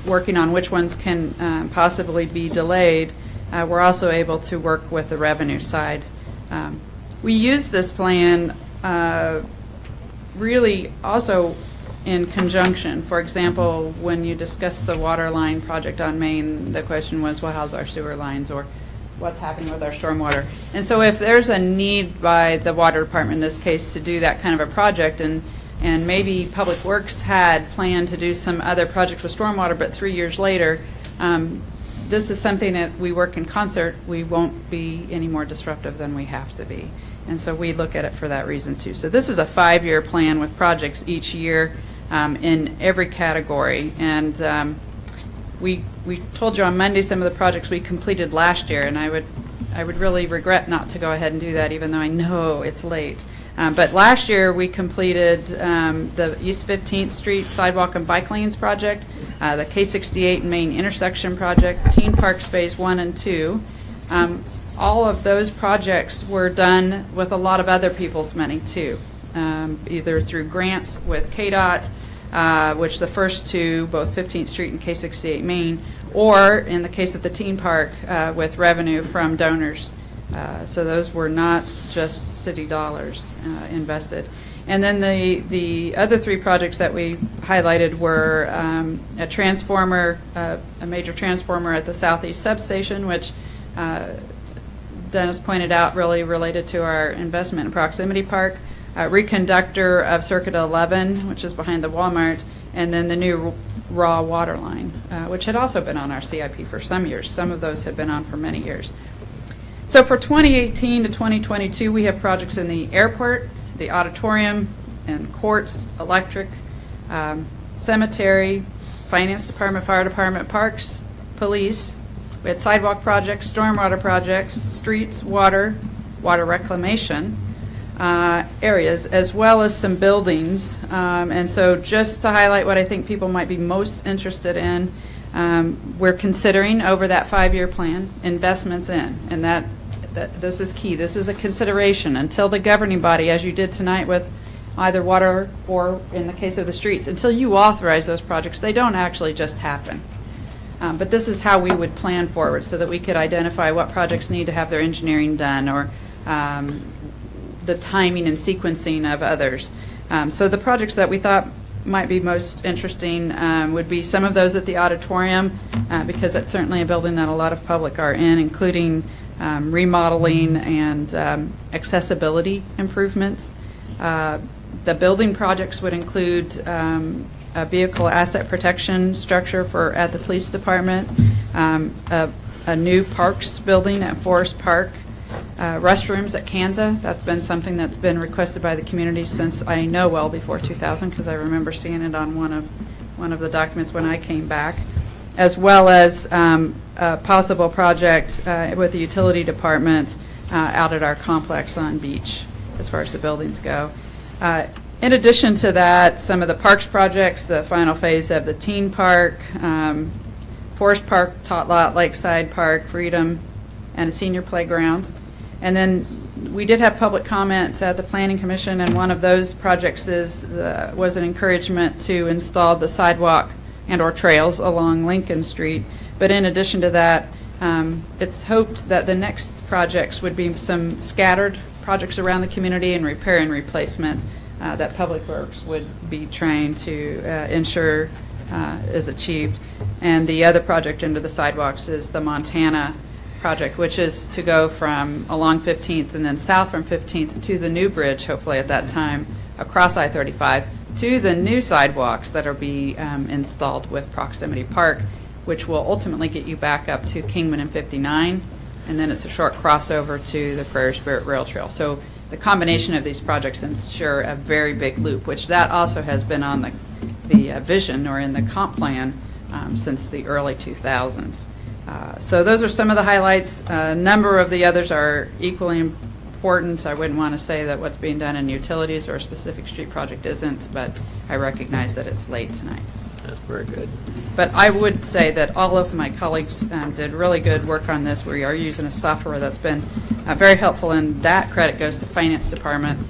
working on which ones can possibly be delayed, we're also able to work with the revenue side. We use this plan really also in conjunction. For example, when you discuss the water line project on Main, the question was, well, how's our sewer lines, or what's happening with our stormwater? And so if there's a need by the water department in this case to do that kind of a project, and maybe Public Works had planned to do some other projects with stormwater, but 3 years later, this is something that we work in concert. We won't be any more disruptive than we have to be. And so we look at it for that reason too. So this is a 5-year plan with projects each year in every category. And we told you on Monday some of the projects we completed last year, and I would really regret not to go ahead and do that, even though I know it's late. But last year we completed the East 15th Street Sidewalk and Bike Lanes project, the K68 Main Intersection project, Teen Parks Phase 1 and 2. All of those projects were done with a lot of other people's money too, either through grants with KDOT, which the first two, both 15th Street and K68 Main, or in the case of the Teen Park, with revenue from donors So those were not just city dollars invested. And then the other three projects that we highlighted were a transformer, a major transformer at the southeast substation, which Dennis pointed out really related to our investment in Proximity Park, reconductor of Circuit 11, which is behind the Walmart, and then the new raw water line, which had also been on our CIP for some years. Some of those had been on for many years. So for 2018 to 2022, we have projects in the airport, the auditorium, and courts, electric, cemetery, finance department, fire department, parks, police. We had sidewalk projects, stormwater projects, streets, water reclamation areas, as well as some buildings. And so just to highlight what I think people might be most interested in, we're considering over that 5-year plan investments in, and that this is key. This is a consideration until the governing body, as you did tonight with either water or in the case of the streets, until you authorize those projects, they don't actually just happen. But this is how we would plan forward so that we could identify what projects need to have their engineering done or the timing and sequencing of others. So the projects that we thought might be most interesting would be some of those at the auditorium, because that's certainly a building that a lot of public are in, including remodeling and accessibility improvements. The building projects would include a vehicle asset protection structure at the police department, a new parks building at Forest Park, restrooms at Kansas. That's been something that's been requested by the community since I know well before 2000, because I remember seeing it on one of the documents when I came back, as well as a possible project with the utility department out at our complex on Beach, as far as the buildings go. In addition to that, some of the parks projects, the final phase of the teen park, Forest Park, Tot Lot, Lakeside Park, Freedom, and a senior playground. And then we did have public comments at the Planning Commission, and one of those projects was an encouragement to install the sidewalk and or trails along Lincoln Street. But in addition to that, it's hoped that the next projects would be some scattered projects around the community and repair and replacement that Public Works would be trained to ensure is achieved. And the other project into the sidewalks is the Montana project, which is to go from along 15th and then south from 15th to the new bridge, hopefully at that time, across I-35 to the new sidewalks that are be installed with Proximity Park, which will ultimately get you back up to Kingman and 59, and then it's a short crossover to the Prairie Spirit Rail Trail. So the combination of these projects ensure a very big loop, which that also has been on the vision or in the comp plan since the early 2000s. So those are some of the highlights. A number of the others are equally important. I wouldn't want to say that what's being done in utilities or a specific street project isn't, but I recognize that it's late tonight. That's very good. But I would say that all of my colleagues did really good work on this. We are using a software that's been very helpful, and that credit goes to Finance Department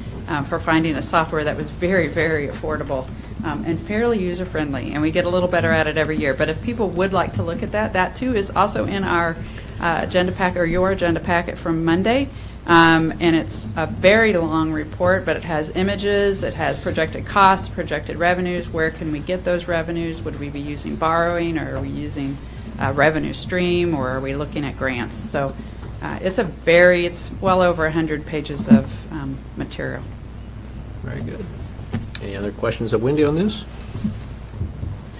for finding a software that was very, very affordable and fairly user-friendly, and we get a little better at it every year. But if people would like to look at that, that too is also in our agenda pack, or your agenda packet from Monday. And it's a very long report, but it has images, it has projected costs, projected revenues, where can we get those revenues, would we be using borrowing, or are we using a revenue stream, or are we looking at grants? So it's well over 100 pages of material. Very good. Any other questions of Wendy on this?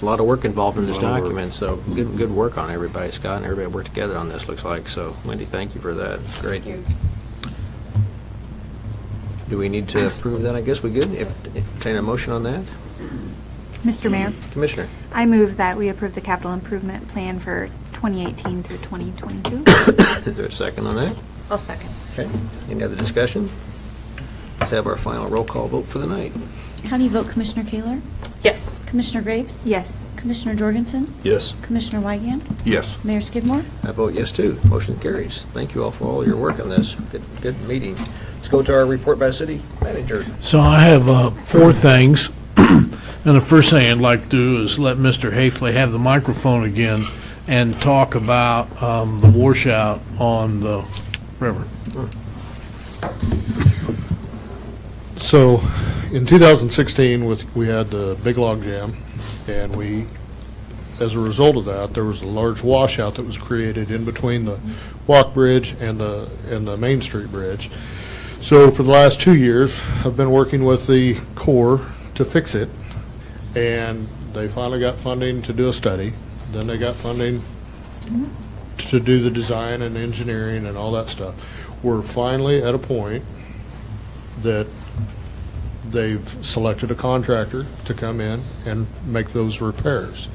A lot of work involved in this document, so good work on everybody. Scott and everybody worked together on this, looks like. So, Wendy, thank you for that. It's great. Thank you. Do we need to approve that? I guess we good. Entertain a motion on that? Mr. Mayor, Commissioner. I move that we approve the capital improvement plan for 2018 through 2022. Is there a second on that? I'll second. Okay. Any other discussion? Let's have our final roll call vote for the night. How do you vote, Commissioner Kaler? Yes. Commissioner Graves? Yes. Commissioner Jorgensen? Yes. Commissioner Weigand? Yes. Mayor Skidmore? I vote yes, too. Motion carries. Thank you all for all your work on this. Good meeting. Let's go to our report by city manager. So I have 4 things. And the first thing I'd like to do is let Mr. Hafley have the microphone again and talk about the washout on the river. So, in 2016, we had the big log jam, and as a result of that, there was a large washout that was created in between the Walk Bridge and the Main Street Bridge. So, for the last 2 years, I've been working with the Corps to fix it, and they finally got funding to do a study. Then they got funding to do the design and engineering and all that stuff. We're finally at a point that they've selected a contractor to come in and make those repairs.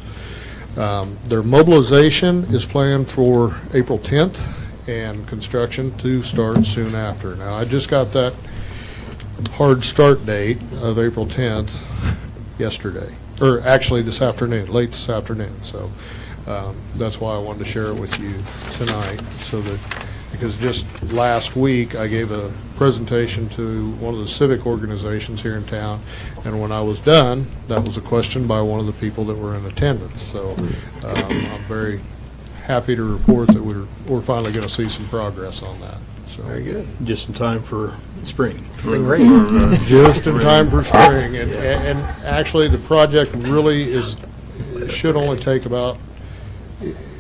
Their mobilization is planned for April 10th and construction to start soon after. Now, I just got that hard start date of April 10th yesterday, or actually this afternoon, late this afternoon. So that's why I wanted to share it with you tonight, because just last week I gave a presentation to one of the civic organizations here in town, and when I was done, that was a question by one of the people that were in attendance. So I'm very happy to report that we're finally going to see some progress on that. So very good. Just in time for spring. Just in time for spring, and actually the project really should only take about,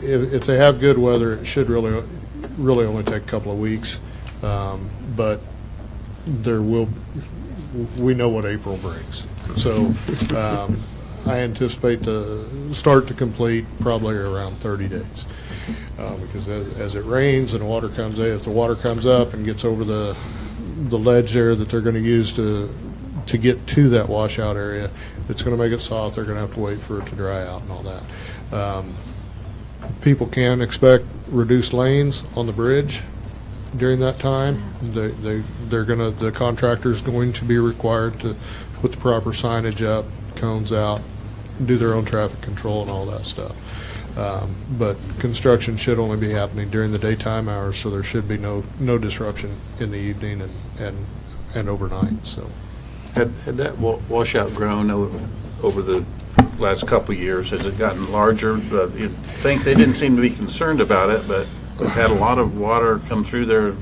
if they have good weather, it should really only take a couple of weeks, but we know what April brings. So I anticipate the start to complete probably around 30 days. Because as it rains and water comes in, if the water comes up and gets over the ledge there that they're going to use to get to that washout area, it's going to make it soft. They're going to have to wait for it to dry out and all that. People can expect reduced lanes on the bridge during that time. The contractor's going to be required to put the proper signage up, cones out, do their own traffic control and all that stuff. But construction should only be happening during the daytime hours, so there should be no disruption in the evening and overnight. So, Had that washout grown over the last couple of years? Has it gotten larger? You'd think they didn't seem to be concerned about it, but we've had a lot of water come through there.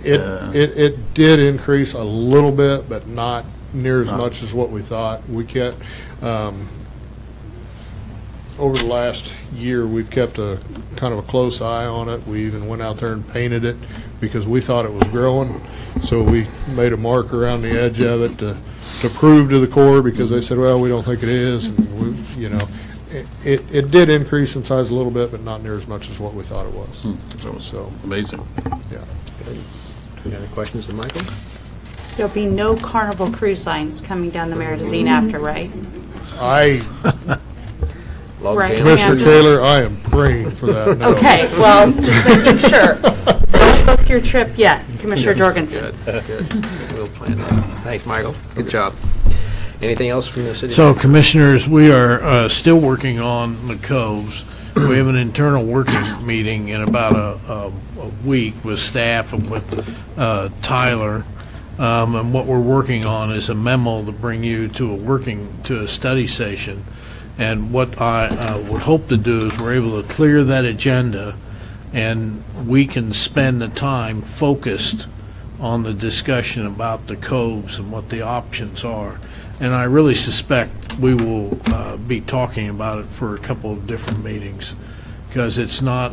It did increase a little bit, but not near as much as what we thought. We kept over the last year, we've kept a kind of a close eye on it. We even went out there and painted it because we thought it was growing. So we made a mark around the edge of it to prove to the Corps, because they said, well, we don't think it is. And it did increase in size a little bit, but not near as much as what we thought it was. That was so amazing. Yeah. Any other questions of Michael? There'll be no Carnival cruise lines coming down the Meridazine after, right? Right. Commissioner Taylor, I am praying for that. No. Okay, well, just making sure. Don't book your trip yet, Commissioner Jorgensen. Good. We'll plan that. Thanks, Michael. Good job. Anything else from the city? So, Commissioners, we are still working on the coves. We have an internal working meeting in about a week with staff and with Tyler. And what we're working on is a memo to bring you to a study session. And what I would hope to do is we're able to clear that agenda, and we can spend the time focused on the discussion about the coves and what the options are. And I really suspect we will be talking about it for a couple of different meetings, because it's not,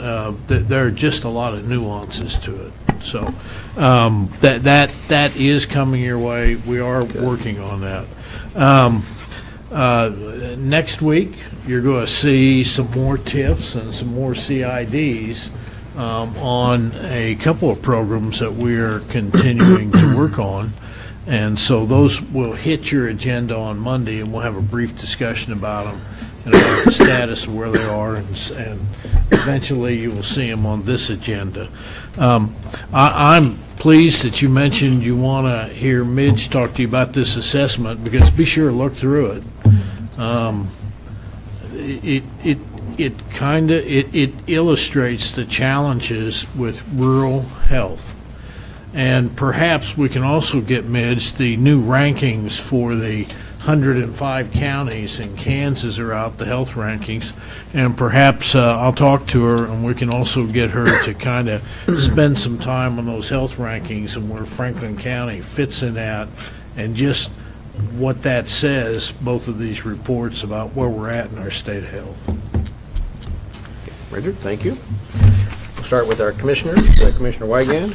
there are just a lot of nuances to it. So that is coming your way. We are working on that. Next week, you're going to see some more TIFs and some more CIDs on a couple of programs that we are continuing to work on. And so those will hit your agenda on Monday, and we'll have a brief discussion about them and about the status of where they are, and eventually you will see them on this agenda. I'm pleased that you mentioned you want to hear Midge talk to you about this assessment, because be sure to look through it. It illustrates the challenges with rural health. And perhaps we can also get Midge the new rankings for the 105 counties in Kansas are out, the health rankings, and perhaps I'll talk to her, and we can also get her to kind of spend some time on those health rankings and where Franklin County fits in that, and just what that says, both of these reports about where we're at in our state of health. Richard, thank you. We'll start with our commissioner, Commissioner Wygand.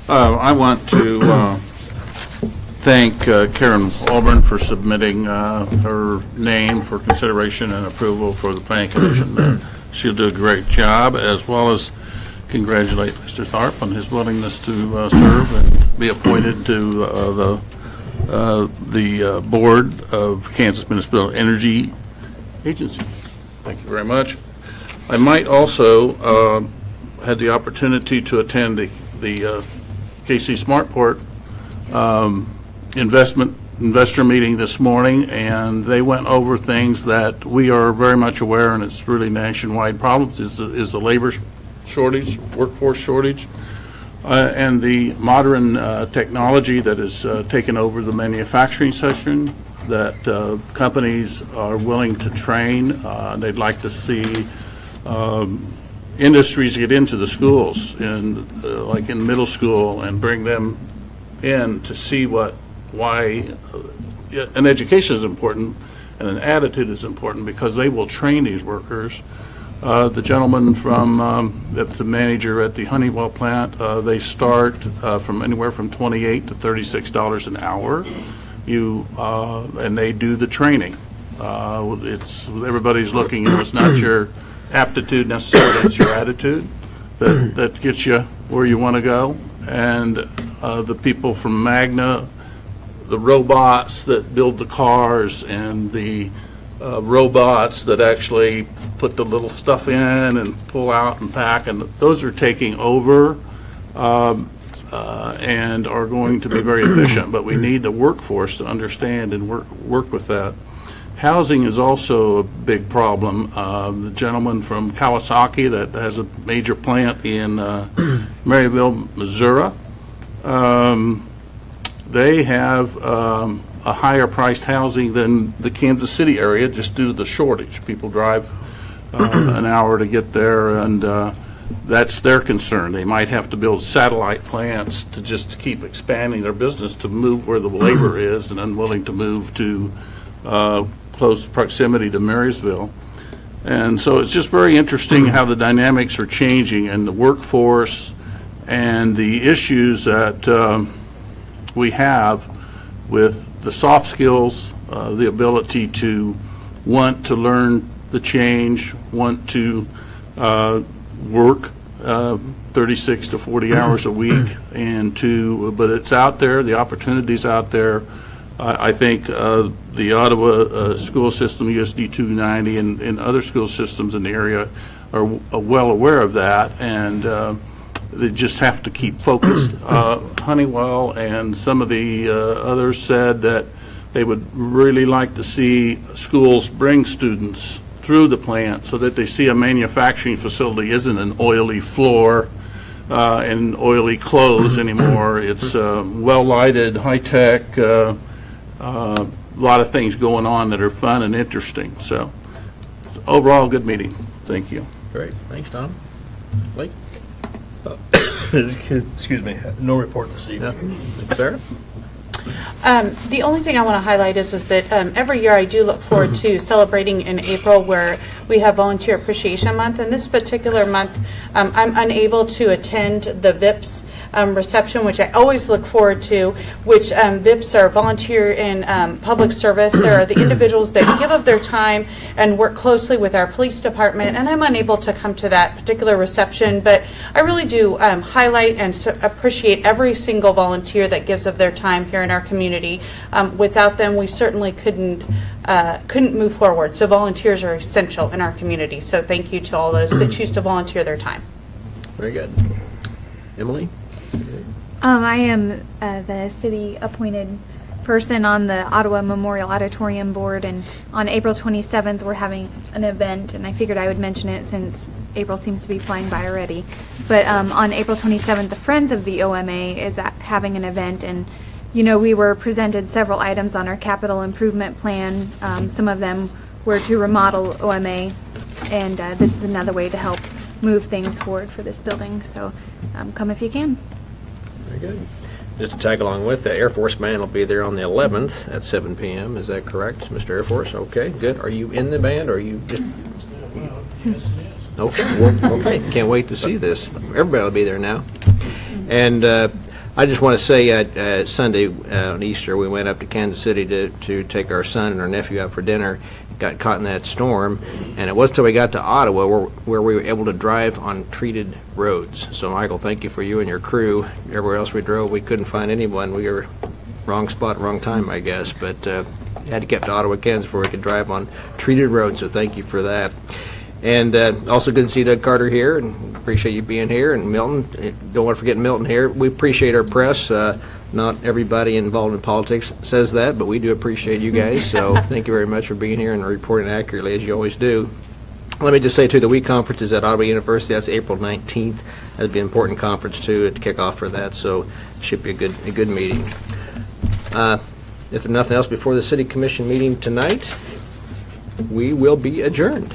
I want to thank Karen Auburn for submitting her name for consideration and approval for the Planning Commission. She'll do a great job, as well as congratulate Mr. Tharp on his willingness to serve and be appointed to the board of Kansas Municipal Energy Agency. Thank you very much. I might also had the opportunity to attend the KC Smartport investor meeting this morning, and they went over things that we are very much aware, and it's really nationwide problems, is the labor shortage, workforce shortage, and the modern technology that has taken over the manufacturing section, that companies are willing to train. They'd like to see industries get into the schools, and like in middle school, and bring them in to see why an education is important and an attitude is important, because they will train these workers. The gentleman from that's the manager at the Honeywell plant, they start from anywhere from $28 to $36 an hour. And they do the training. It's everybody's looking. It's not your aptitude necessarily; it's your attitude that gets you where you want to go. And the people from Magna, the robots that build the cars, and the robots that actually put the little stuff in and pull out and pack, and those are taking over and are going to be very efficient. But we need the workforce to understand and work with that. Housing is also a big problem. The gentleman from Kawasaki that has a major plant in Maryville, Missouri, they have a higher priced housing than the Kansas City area just due to the shortage. People drive an hour to get there, and that's their concern. They might have to build satellite plants to just keep expanding their business to move where the labor is, and unwilling to move to close proximity to Marysville. And so it's just very interesting how the dynamics are changing, and the workforce and the issues that we have with the soft skills, the ability to want to learn the change, want to work 36 to 40 hours a week, but it's out there, the opportunity's out there. I think the Ottawa school system, USD 290, and other school systems in the area are well aware of that, and they just have to keep focused. Honeywell and some of the others said that they would really like to see schools bring students through the plant so that they see a manufacturing facility isn't an oily floor and oily clothes anymore. It's well-lighted, high-tech, a lot of things going on that are fun and interesting. So overall, good meeting. Thank you. Great. Thanks, Tom. Blake? Excuse me, no report this evening. Sarah? The only thing I want to highlight is that every year I do look forward to celebrating in April, where we have Volunteer Appreciation Month. And this particular month, I'm unable to attend the VIPS reception, which I always look forward to, which VIPS are volunteer in public service. There are the individuals that give of their time and work closely with our police department, and I'm unable to come to that particular reception, but I really do highlight and appreciate every single volunteer that gives of their time here in our community. Without them, we certainly couldn't move forward. So volunteers are essential in our community. So thank you to all those that choose to volunteer their time. Very good. Emily? I am the city-appointed person on the Ottawa Memorial Auditorium Board, and on April 27th we're having an event, and I figured I would mention it since April seems to be flying by already. But on April 27th, the Friends of the OMA is having an event, and You know, we were presented several items on our capital improvement plan. Some of them were to remodel OMA, and this is another way to help move things forward for this building. So come if you can. Very good. Just to tag along with that, Air Force Band will be there on the 11th at 7 p.m. Is that correct, Mr. Air Force? Okay, good. Are you in the band, or are you just... Okay, well, okay. Can't wait to see this. Everybody will be there now. And I just want to say, Sunday on Easter, we went up to Kansas City to take our son and our nephew out for dinner. Got caught in that storm, and it wasn't until we got to Ottawa where we were able to drive on treated roads. So, Michael, thank you for you and your crew. Everywhere else we drove, we couldn't find anyone. We were wrong spot, wrong time, I guess. But had to get to Ottawa, Kansas, before we could drive on treated roads. So, thank you for that. And also good to see Doug Carter here, and appreciate you being here. And Milton, don't want to forget Milton here. We appreciate our press. Not everybody involved in politics says that, but we do appreciate you guys. So thank you very much for being here and reporting accurately, as you always do. Let me just say, too, the WE conference is at Ottawa University. That's April 19th. That'll be an important conference, too, to kick off for that. So it should be a good meeting. If there's nothing else before the City Commission meeting tonight, we will be adjourned.